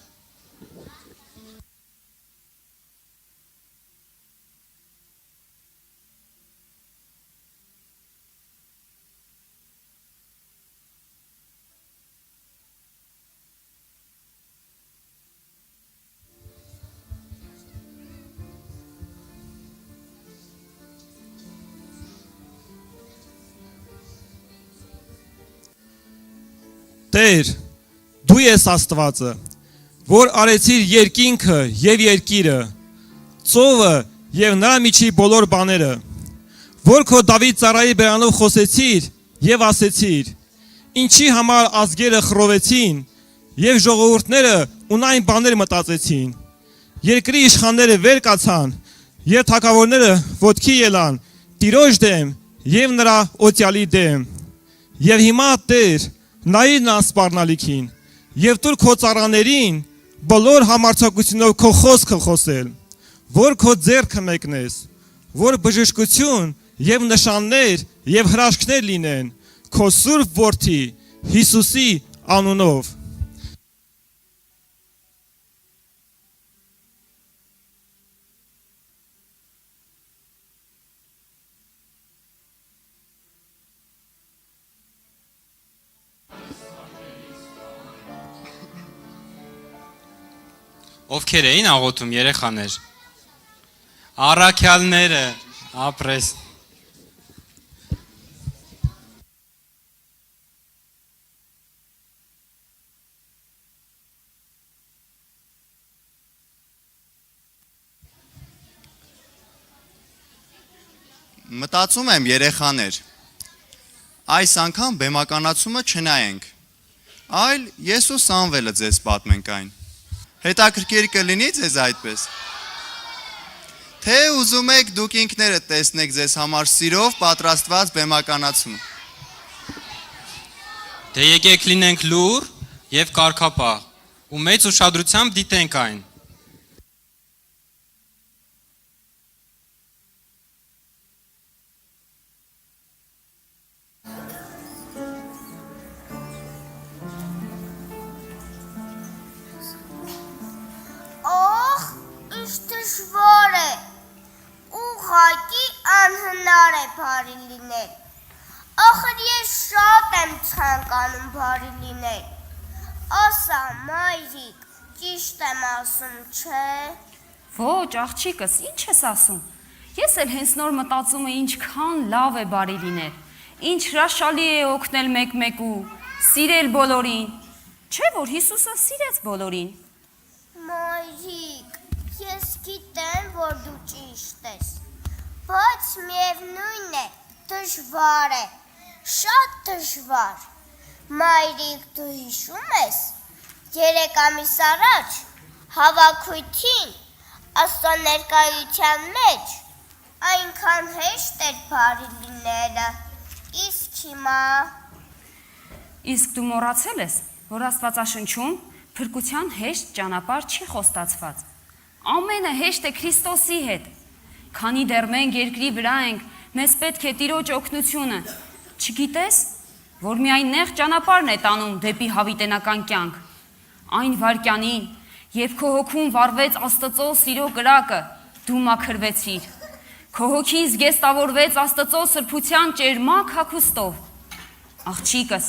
Speaker 19: Տեր, դու ես Աստվածը, որ արեցիր երկինքը եւ երկիրը, ծովը եւ նրա միջի բոլոր բաները, որ քո Դավիթ ծառայի բերանով խոսեցիր եւ ասեցիր. ինչի համար ազգերը խռովեցին եւ ժողովուրդները ունայն բաներ մտածեցին, երկրի իշխանները վեր կացան եւ թագավորները ոտքի ելան Տիրոջ դեմ եւ նրա օծյալի դեմ, եւ հիմա Տեր, նայիր նա սպառնալիքին եւ դուր քո ծառաներին բոլոր համարձակությունով քո խոսքը խոսել, որ քո ձեռքը մեկնես, որ բժշկություն եւ նշաններ եւ հրաշքներ լինեն քո սուրբ որդի Հիսուսի անունով։
Speaker 4: Ովքեր էին աղոթում երեխաներ։ Առաքյալները, ապրես։
Speaker 5: Մտածում եմ երեխաներ, այս անգամ բեմականացումը չնայենք, այլ Եսուս անվելը ձեզ պատմենք այն, հետաքրքիր կլինի ձեզ այդպես, թե ուզում եք դուք ինքներդ տեսնեք ձեզ համար սիրով պատրաստված բեմականացում։
Speaker 4: Դե եկեք լինենք լուր և կարգապահ ու մեծ ուշադրությամբ դիտենք այն։
Speaker 9: Ох, ինչ դժվար է, ուղղակի անհնար է բարի լինել, ախր ես շատ եմ ցանկանում բարի լինել, ասա մայրիկ, ճիշտ եմ ասում, չէ։
Speaker 3: Ոչ, աղջիկս, ինչ ես ասում։ Ես էլ հենց նոր մտածում եմ ինչքան լավ է բարի լինել, ինչ հրաշալի է օգնել մեկ-մեկու, սիրել բոլորին։ Չէ՞ որ Հիսուսը սիրեց բոլորին։
Speaker 9: Մայրիկ, ես գիտեմ, որ դու ճիշտ ես, բայց միևնույն է, դժվար է, շատ դժվար։ Մայրիկ, դու հիշում ես, 3 ամիս առաջ հավաքույթին Աստծո ներկայության մեջ այնքան հեշտ էր բարի լինելը, իսկ հիմա…
Speaker 3: Իսկ դու մոռացել ես, որ Աստվածաշնչում փրկության հեշտ ճանապարհ չի խոստացված։ Ամենը հեշտ է Քրիստոսի հետ։ Քանի դեռ մենք երկրի վրա ենք, մեզ պետք է Տիրոջ օգնությունը։ Չգիտես, որ միայն նեղ ճանապարհն է տանում դեպի հավիտենական կյանք։ Այն վայրկյանին, երբ քո հոգում վառվեց Աստծո սիրո կրակը, դու մաքրվեցիր։ Քո հոգին զգեստավորվեց Աստծո սրբության ճերմակ հագուստով։ Աղջիկս,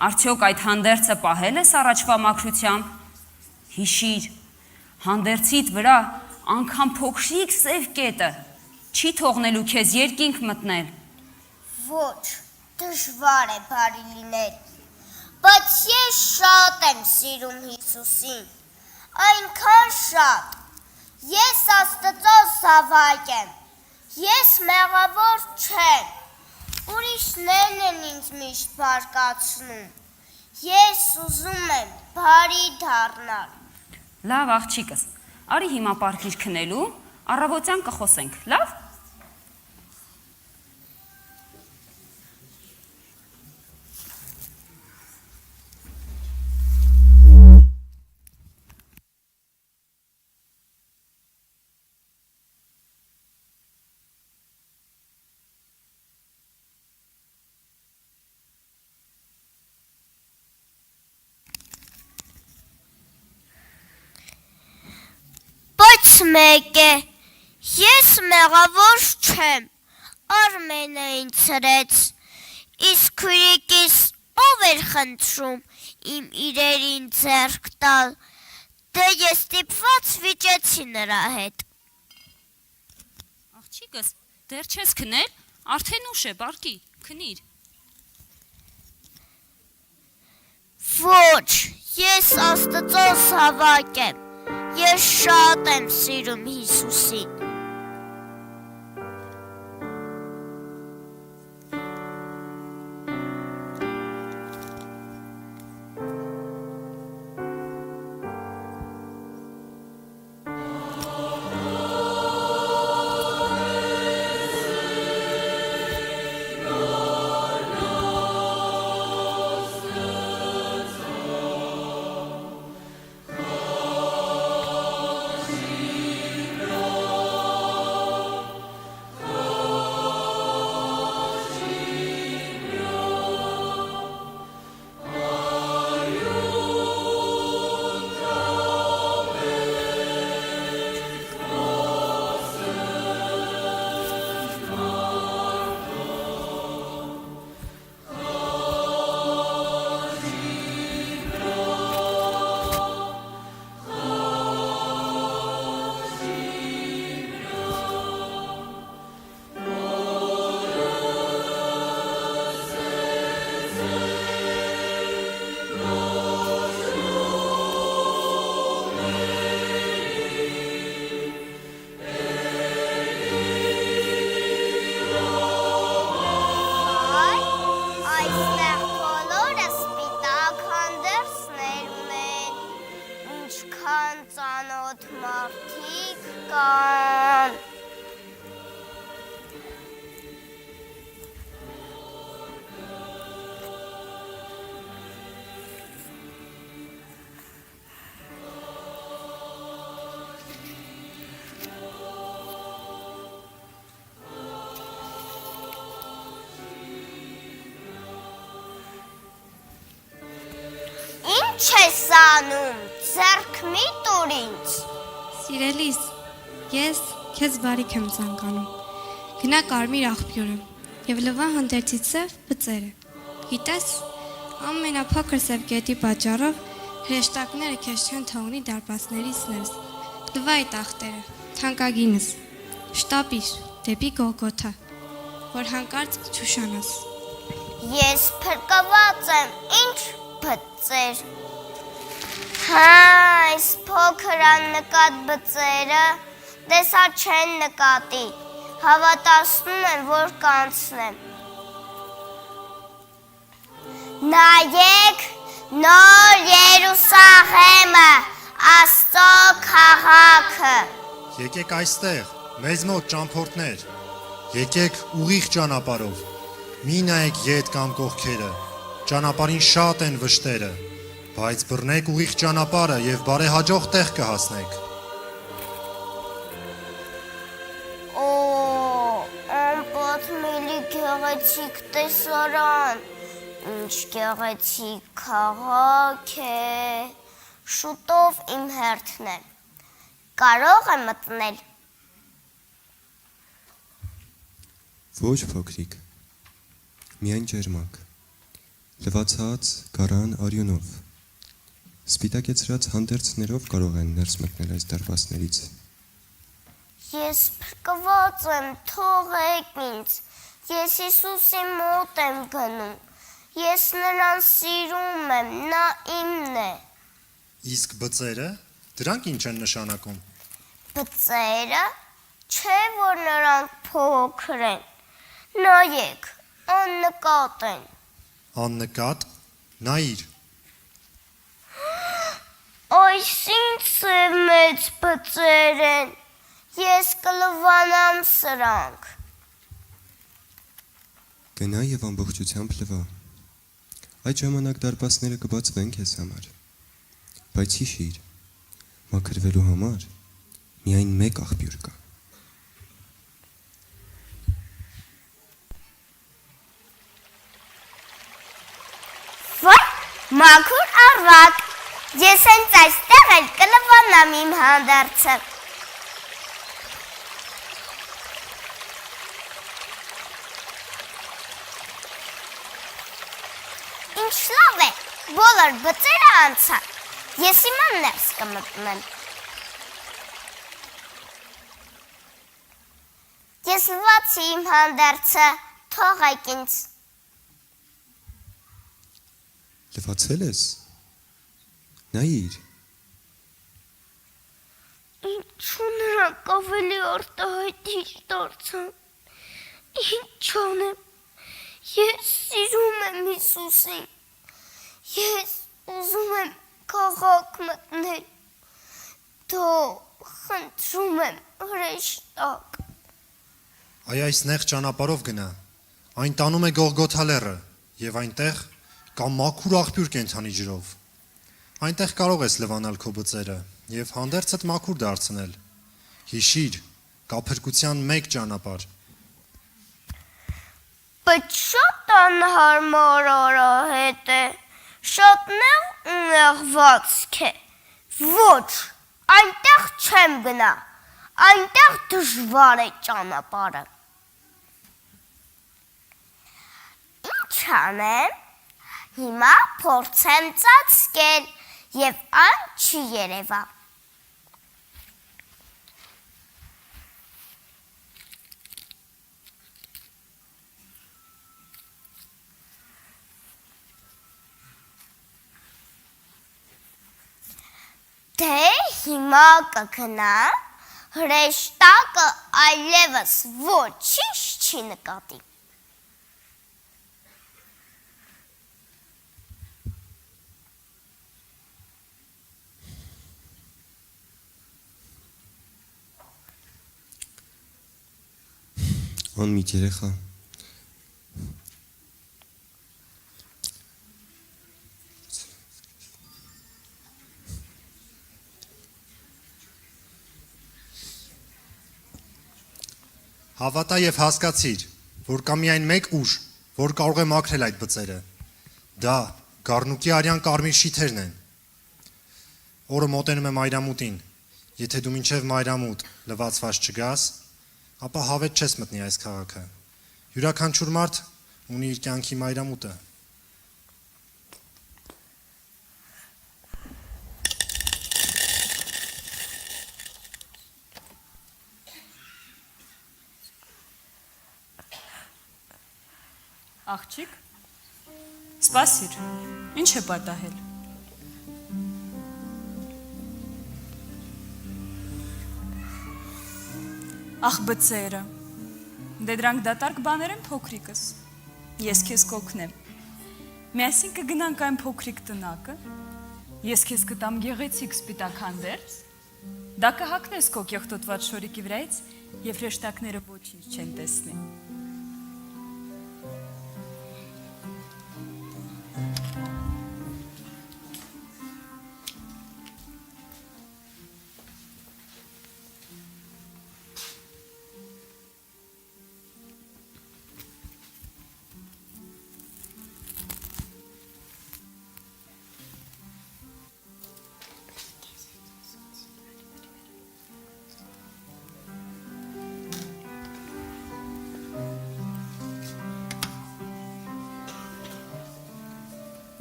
Speaker 3: արդյոք այդ հանդերձը պահել ես առաջվա մաքրությամբ։ Հիշիր, հանդերձիդ վրա անգամ փոքրիկ սև կետը չի թողնելու քեզ երկինք մտնել։
Speaker 9: Ոչ, դժվար է բարի լինել, բայց ես շատ եմ սիրում Հիսուսին, այնքան շատ, ես Աստծո զավակ եմ, ես մեղավոր չեմ, ուրիշներն են ինձ միշտ բարկացնում, ես ուզում եմ բարի դառնալ։
Speaker 3: Լավ աղջիկս, արի հիմա պարկիր քնելու, առավոտյան կխոսենք, լավ։
Speaker 9: Բայց մեկ է, ես մեղավոր չեմ, Արմենը ինձ հրեց, իսկ քույրիկիս ով էր խնդրում իմ իրերին ձեռք տալ, դե ես ստիպված վիճեցի նրա հետ։
Speaker 3: Աղջիկս, դեռ չես քնել, արդեն ուշ է, բարկի, քնիր։
Speaker 9: Ոչ, ես Աստծո զավակ եմ, ես շատ եմ սիրում Հիսուսին։ Ինչ ես անում, ձեռք մի տուր ինձ։
Speaker 7: Սիրելիս, ես քեզ բարիք եմ ցանկանում։ Գնա կարմիր աղբյուրը եւ լվա հանդերձի ծև բծերը։ Գիտես, ամենափոքր սև գետի պատճառով հրեշտակները քեզ չեն թողնի դարպասներից ներս։ Լվա այդ ախտերը, թանկագինս, շտապիր դեպի Գողգոթա, որ հանկարծ չուշանաս։
Speaker 9: Ես փրկված եմ, ինչ բծեր։ Հա, այս փոքր աննկատ բծերը տեսա չեն նկատի, հավատացնում եմ, որ կանցնեմ։ Նայեք, նոր Երուսաղեմը, Աստծո քաղաքը։
Speaker 11: Եկեք այստեղ, մեզ մոտ ճամփորդներ։ Եկեք ուղիղ ճանապարհով։ Մի նայեք ետ կամ կողքերը։ Ճանապարհին շատ են վշտերը, բայց բռնեք ուղիղ ճանապարհը եւ բարեհաջող տեղ կհասնեք։
Speaker 9: Օ, անպատմելի գեղեցիկ տեսարան, ինչ գեղեցիկ քաղաք է, շուտով իմ հերթն է, կարող եմ մտնել։
Speaker 18: Ոչ փոքրիկ, միայն ջերմակ, լվացած գարան արյունով, սպիտակեցրած հանդերձներով կարող են ներս մտնել այս դարպասներից։
Speaker 9: Ես փրկված եմ, թողեք ինձ, ես Հիսուսի մոտ եմ գնում, ես նրան սիրում եմ, նա իմն է։
Speaker 11: Իսկ բծերը, դրանք ինչ են նշանակում։
Speaker 9: Բծերը, չէ որ նրանք փոքր են, նայեք, աննկատ են։
Speaker 11: Աննկատ, նայիր։
Speaker 9: Այս ինչ սև մեծ բծեր են, ես կլվանամ սրանք։
Speaker 18: Գնա եւ ամբողջությամբ լվա։ Այդ ժամանակ դարպասները կբացվեն քեզ համար։ Բայց հիշիր, մաքրվելու համար միայն մեկ աղբյուր կա։
Speaker 9: Վայ, մաքուր առակ, ես հենց այստեղ էլ կլվանամ իմ հանդերձը։ Ինչ լավ է, բոլոր բծերը անցան, ես հիմա ներս կմտնեմ։ Ես լվացի իմ հանդերձը, թողեք ինձ։
Speaker 18: Լվացել ես։ Նայիր։
Speaker 9: Ինչու նրանք ավելի արտահայտիչ դարձան։ Ինչ անեմ։ Ես սիրում եմ Հիսուսին։ Ես ուզում եմ քաղաք մտնել։ Թող խնդրում եմ հրեշտակ։
Speaker 11: Այ այս նեղ ճանապարհով գնա։ Այն տանում է Գողգոթա լեռը եւ այնտեղ կա մաքուր աղբյուր կենթանի ջրով։ Այնտեղ կարող ես լվանալ քո բծերը եւ հանդերձդ մաքուր դարձնել։ Հիշիր, կա փրկության մեկ ճանապարհ։
Speaker 9: Բայց շատ անհարմար արահետ է, շատ նեղ ու նեղվածք է։ Ոչ, այնտեղ չեմ գնա, այնտեղ դժվար է ճանապարհը։ Ինչ անեմ, հիմա փորձեմ ծածկել եւ այն չի երևա։ Դե հիմա կգնա, հրեշտակը այլևս ոչինչ չի նկատի։
Speaker 18: Անմիջ երեխա։
Speaker 11: Հավատա եւ հասկացիր, որ կա միայն մեկ ուժ, որ կարող է մաքրել այդ բծերը։ Դա գառնուկի արյան կարմիր շիթերն են, օրը մոտենում է մայրամուտին։ Եթե դու մինչև մայրամուտ լվացված չգաս, ապա հավետ չես մտնի այս քաղաքը։ Յուրաքանչյուր մարդ ունի իր կյանքի մայրամուտը։
Speaker 2: Աղջիկ, սպասիր, ինչ է պատահել։ Ախ բծերը, դե դրանք դատարկ բաներ են փոքրիկս, ես քեզ կօգնեմ, միասին կգնանք այն փոքրիկ տնակը, ես քեզ կտամ գեղեցիկ սպիտակ հանդերձ, դա կհակնես քո կեղտոտված շորիկի վրայից և հրեշտակները ոչինչ չեն տեսնի։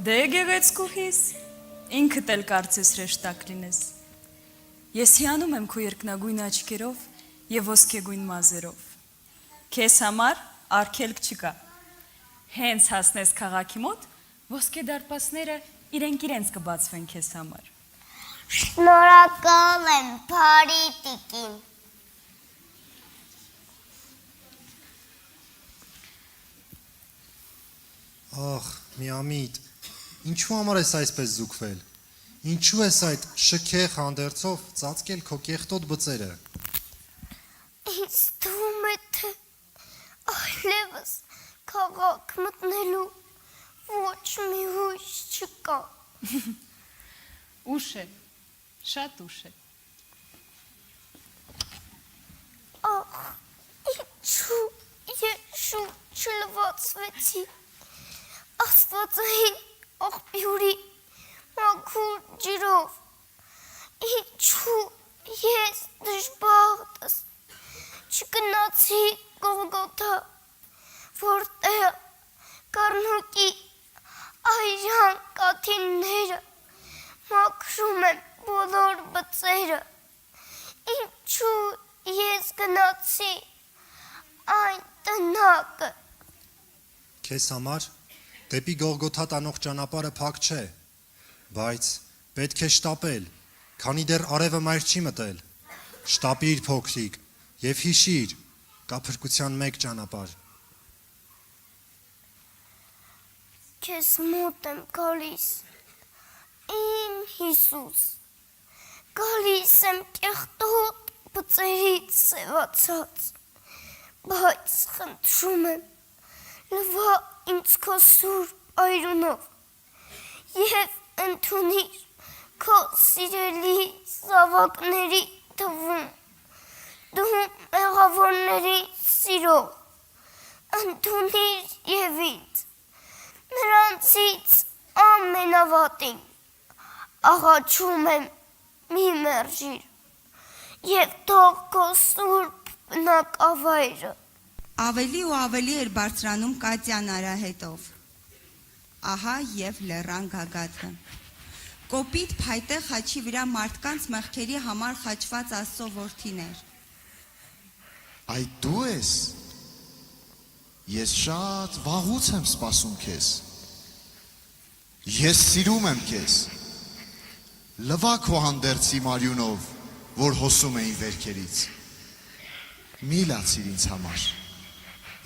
Speaker 2: Դե գեղեցկուհիս, ինքդ էլ կարծես հրեշտակ լինես։ Ես հիանում եմ քո երկնագույն աչքերով և ոսկեգույն մազերով։ Քեզ համար արգելք չկա։ Հենց հասնես քաղաքի մոտ, ոսկե դարպասները իրենք կբացվեն քեզ համար։
Speaker 9: Շնորհակալ եմ, բարի տիկին։
Speaker 11: Ախ, Միամիտ, ինչու համար ես այսպես զուգվել։ Ինչու ես այդ շքեղ հանդերձով ծածկել քո կեղտոտ բծերը։
Speaker 9: Ինձ թվում է, թե այլևս քաղաք մտնելու ոչ մի հույս չկա։
Speaker 2: Ուշ է, շատ ուշ է։
Speaker 9: Ախ, ինչու ես շուտ չլվացվեցի։ Աստվածային աղբյուրի մաքուր ջրով, ինչու ես դժբախտս չգնացի Գողգոթա, որտեղ կառնուկի այժմ կաթիլները մաքրում են բոլոր բծերը, ինչու ես գնացի այն տնակը։
Speaker 11: Քեզ համար դեպի Գողգոթա տանող ճանապարհը փակ չէ, բայց պետք է շտապել, քանի դեռ արևը մայր չի մտել։ Շտապիր փոքրիկ եւ հիշիր, կա փրկության մեկ ճանապարհ։
Speaker 9: Քեզ մոտ եմ գալիս, իմ Հիսուս, գալիս եմ կեղտոտ բծերից սևացած, բայց խնդրում եմ, լվա ինձ քո սուրբ այրունով և ընդունիր քո սիրելի զավակների թվում, դու մեղավորների սիրով, ընդունիր և ինձ, նրանցից ամենավատին, աղաչում եմ մի մերժիր և թող քո սուրբ բնակավայրը։
Speaker 22: Ավելի ու ավելի էր բարձրանում Կատյան արահետով։ Ահա և լեռան գագաթը։ Կոպիտ փայտե խաչի վրա մարդկանց մեղքերի համար խաչված Աստծո որդիներ։
Speaker 23: Այդ դու ես։ Ես շատ վաղուց եմ սպասում քեզ։ Ես սիրում եմ քեզ։ Լվա քո հանդերձի մարյունով, որ հոսում էին վերքերից։ Մի լացիր ինձ համար։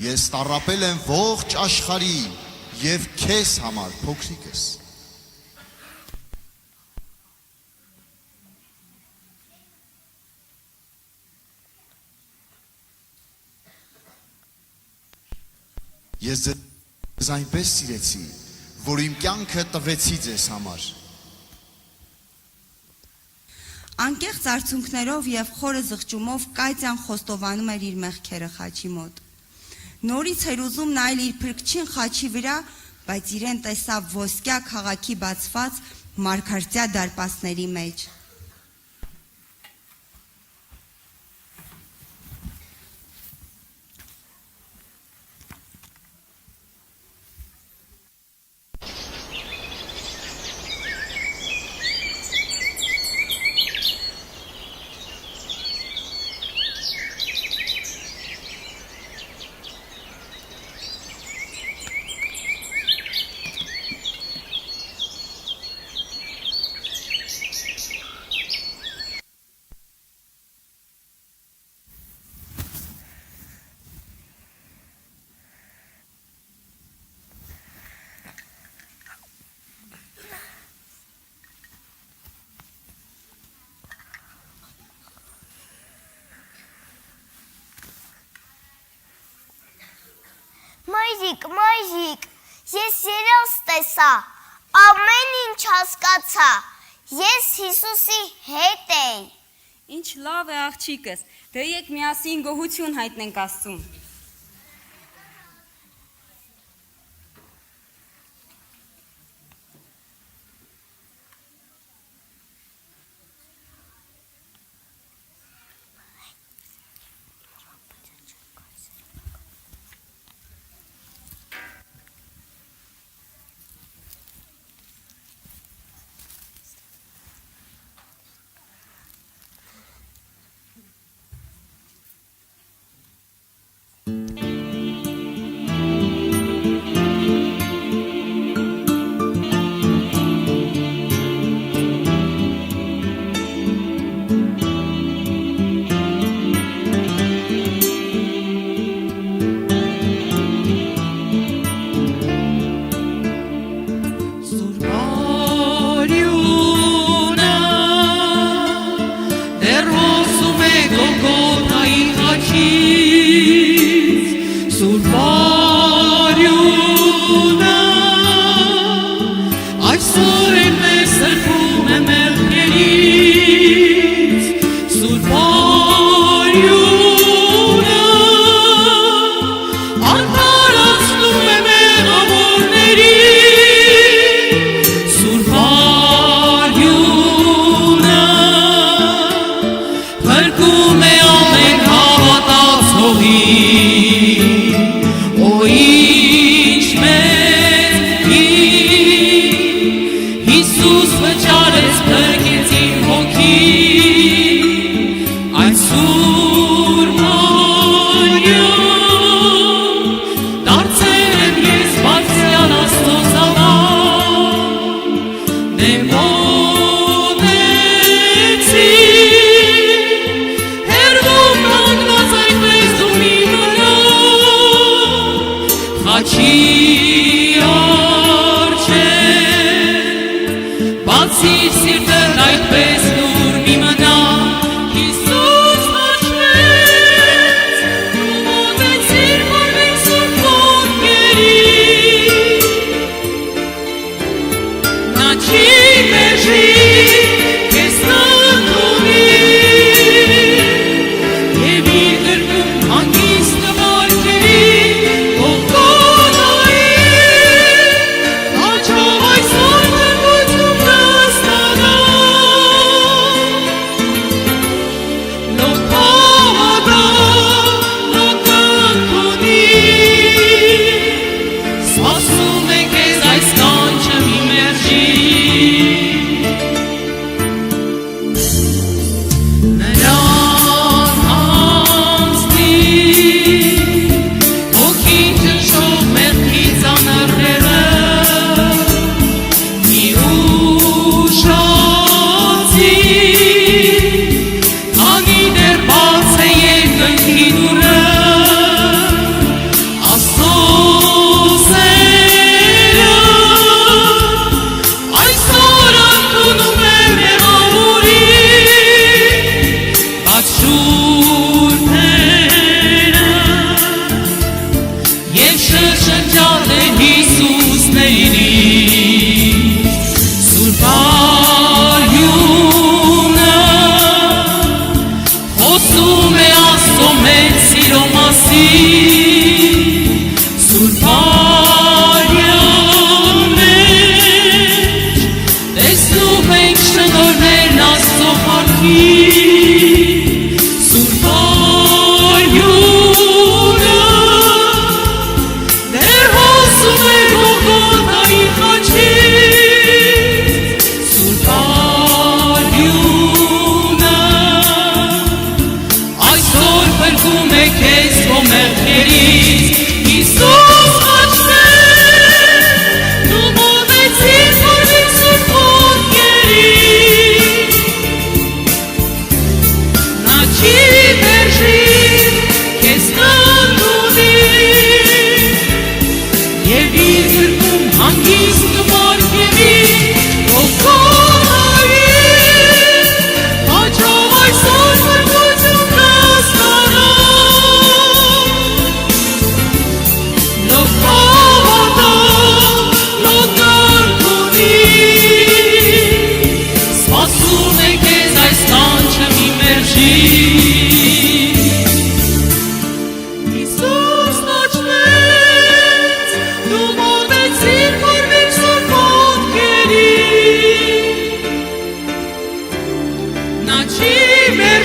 Speaker 23: Ես տառապել եմ ողջ աշխարհի և քեզ համար, փոքրիկս։ Ես ձեզ այնպես սիրեցի, որ իմ կյանքը տվեցի ձեզ համար։
Speaker 22: Անկեղծ արցունքներով և խորը զղջումով Կատյան խոստովանում էր իր մեղքերը խաչի մոտ։ Նորից էր ուզում նայել իր փրկչին խաչի վրա, բայց իրեն տեսավ ոսկյա քաղաքի բացված մարգարծյա դարպասների մեջ։
Speaker 9: Մայրիկ, ես երաս տեսա, ամեն ինչ հասկացա, ես Հիսուսի հետ էի։
Speaker 3: Ինչ լավ է աղջիկս, դե եկ միասին գոհություն հայտնենք Աստծուն։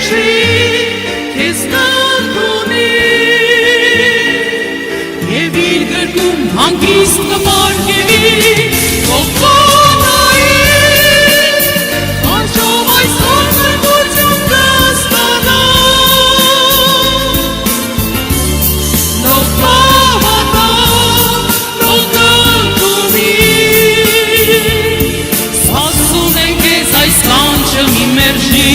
Speaker 1: մերժի քեզ կընդունի եւ իր գրկում հանգիստ կպարգևի ողբանայի անշով այսօր զրկություն կստանա նոր հավատա նոր կընդունի սպասում ենք ես այս կանչը մի մերժի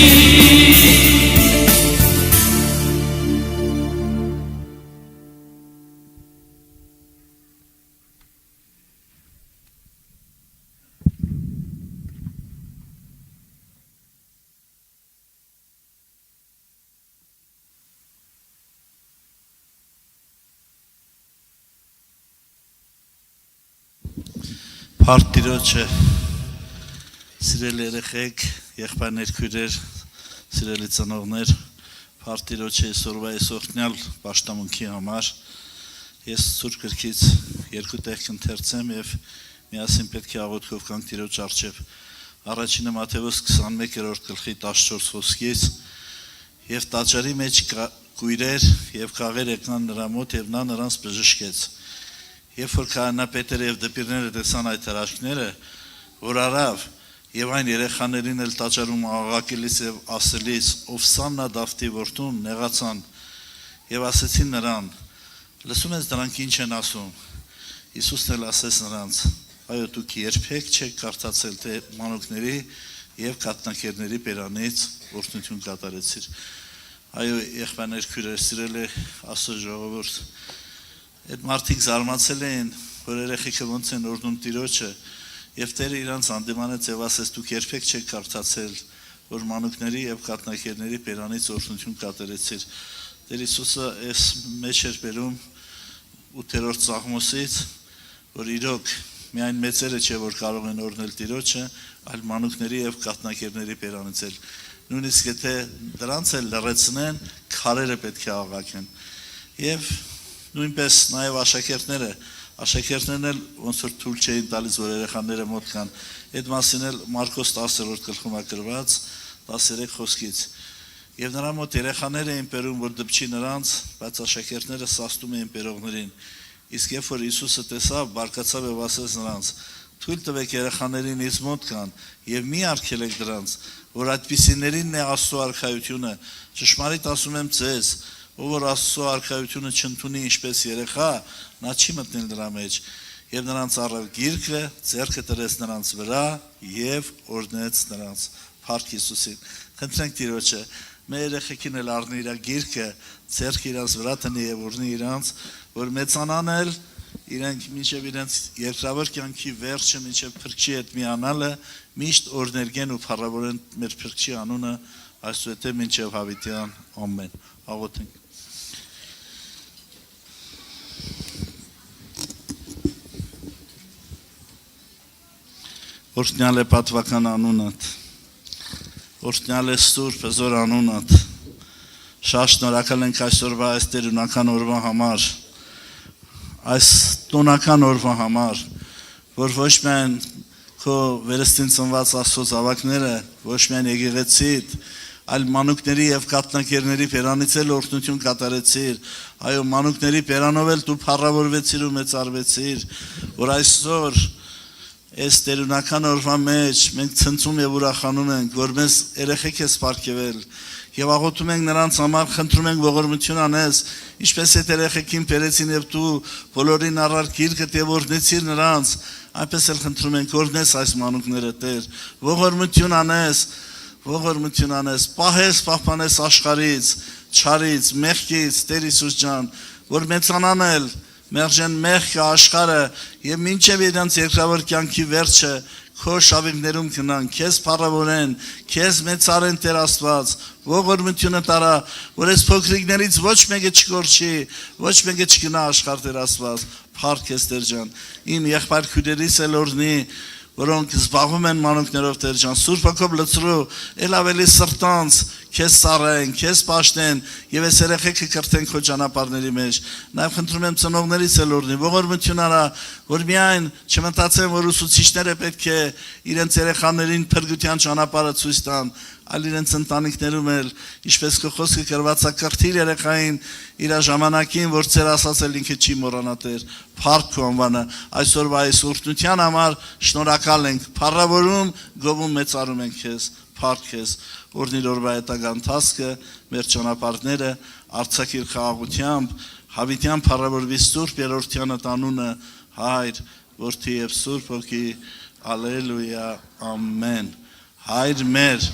Speaker 6: Պարտիրոչը, սիրելի երեխեք, եղբայրներ քույրեր, սիրելի ծնողներ, Պարտիրոչը այսօրվա այս օրհնյալ պաշտամունքի համար ես Սուրբ գրքից երկու տեղ կընթերցեմ եւ միասին պետք է աղոթքով կանք Տիրոջ առջև։ Առաջինը Մատթեոս 21-րդ գլխի 14 խոսքից եւ տաճարի մեջ կույրեր եւ քաղեր եկան նրա մոտ եւ նա նրանց բժշկեց։ Երբ որ քահանապետերը եւ դպիրները տեսան այդ հրաշքները, որ արավ եւ այն երեխաներին էլ տաճարում աղաղակելիս եւ ասելիս Օվսաննա Դավթի որդուն նեղացան եւ ասեցին նրան. լսում ես դրանք ինչ են ասում։ Հիսուսն էլ ասեց նրանց. այո դուք երբեք չեք կարդացել թե մանուկների եւ կաթնակերների բերանից օրհնություն կատարեցիր։ Այո եղբայրներ քույրեր, սիրելի Աստծո ժողովուրդ, այդ մարդիկ զարմացել էին, որ երեխեքը ոնց են օրհնում Տիրոջը, եւ Տերը իրանց հանդիմանեց եւ ասեց դուք երբեք չեք կարդացել, որ մանուկների եւ կաթնակերների բերանից օրհնություն կատարեցիր։ Տեր Հիսուսը այս մեջ էր բերում 8-րդ Սաղմոսից, որ իրոք միայն մեծերը չէ որ կարող են օրհնել Տիրոջը, այլ մանուկների եւ կաթնակերների բերանից էլ։ Նույնիսկ եթե դրանց էլ լրացնեն, քարերը պետք է աղաղակեն։ Եվ նույնպես նաև աշակերտներն էլ ոնց որ թույլ չէին տալիս որ երեխաները մոտ կան։ Այդ մասին էլ Մարկոս 10-րդ գլխում է գրված 13 խոսքից։ Եվ նրա մոտ երեխաներ էին բերում որ դպչի նրանց, բայց աշակերտները սաստում էին բերողներին։ Իսկ երբ որ Հիսուսը տեսավ, բարկացավ եւ ասեց նրանց. թույլ տվեք երեխաներին ինձ մոտ կան եւ մի արգելեք դրանց, որ այդպիսիներինն է Աստծո արքայությունը։ Ճշմարիտ ասում եմ ձեզ, ով որ Աստծո արքայությունը չընդունի ինչպես երեխա, նա չի մտնել դրա մեջ։ Եվ նրանց առավ գիրքը, ձեռքը դրեց նրանց վրա եւ օրհնեց նրանց։ Փառք Հիսուսին։ Խնդրենք Տիրոջը, մեր երեխեքին էլ առնի իր գիրքը, ձեռքը իրանց վրա տնի եւ օրհնի իրանց, որ մեծանան էլ իրենք մինչև իրենց երկրավոր կյանքի վերջը, մինչև Փրկչի հետ միանալը, միշտ օրհներգեն ու փառավորեն մեր Փրկչի անունը, այսուհետ մինչև հավիտյան ամեն։ Աղոթենք։ Օրհնյալ է պատվական անունդ, օրհնյալ է Սուրբ Հզոր անունդ, շատ շնորհակալ ենք այսօրվա այս տերունական օրվա համար, այս տոնական օրվա համար, որ ոչ միայն քո վերստին ծնված Աստծո զավակները, ոչ միայն եկեղեցիդ, այլ մանուկների եւ կաթնակերների բերանից էլ օրհնություն կատարեցիր, այո մանուկների բերանով էլ դու փառավորվեցիր ու մեծարվեցիր, որ այսօր այս տերունական օրվա մեջ մենք ցնցում եւ ուրախանում ենք, որ մեզ երեխեք ես պարգևել եւ աղոթում ենք նրանց համար, խնդրում ենք ողորմություն անես, ինչպես այդ երեխեքին բերեցին եւ դու բոլորին առար գիրքդ եւ օրհնեցիր նրանց, այնպես էլ խնդրում ենք օրհնես այս մանուկները Տեր, ողորմություն անես, պահես, պահպանես աշխարհից, չարից, մեղքից, Տեր Հիսուս ջան, որ մեծանան էլ մերժեն մեղքը աշխարհը եւ մինչեւ իրենց երկրավոր կյանքի վերջը քո շավիղներում կնան, քեզ փառավորեն, քեզ մեծարեն Տեր Աստված, ողորմությունը տարա, որ այս փոքրիկներից ոչ մեկը չկորչի, ոչ մեկը չգնա աշխարհ Տեր Աստված, փառք ես Տեր ջան, իմ եղբայր քույրերիս էլ օրհնի, որոնք զբաղվում են մանուկներով Տեր ջան, Սուրբ Հոգով լցրու, ել ավելի սրտանց քեզ սառեն, քեզ պաշտեն եւ այս երեխեքը կրթեն քո ճանապարհների մեջ։ Նաեւ խնդրում եմ ծնողներից էլ օրնի ողորմություն արա, որ միայն չմտածեն, որ ուսուցիչները պետք է իրենց երեխաներին փրկության ճանապարհը ցույց տան, այլ իրենց ընտանիքներում էլ, ինչպես քո խոսքը կրված է, կրթիր երեխային իր ժամանակին, որ ծեր ասացել ինքը չի մոռանա Տեր, փառք քո անվանը, այսօրվա այս օրհնության համար շնորհակալ ենք, փառավորում, գովում մեծարում ենք քեզ, փառք քեզ, օրհնիր օրվա հետագա ընթացքը, մեր ճանապարհները արձակիր խաղաղությամբ, հավիտյան փառավորվի Սուրբ Երրորդյանը տանունը, Հայր, Որդի եւ Սուրբ Հոգի, Ալելույա, ամեն։ Հայր մեր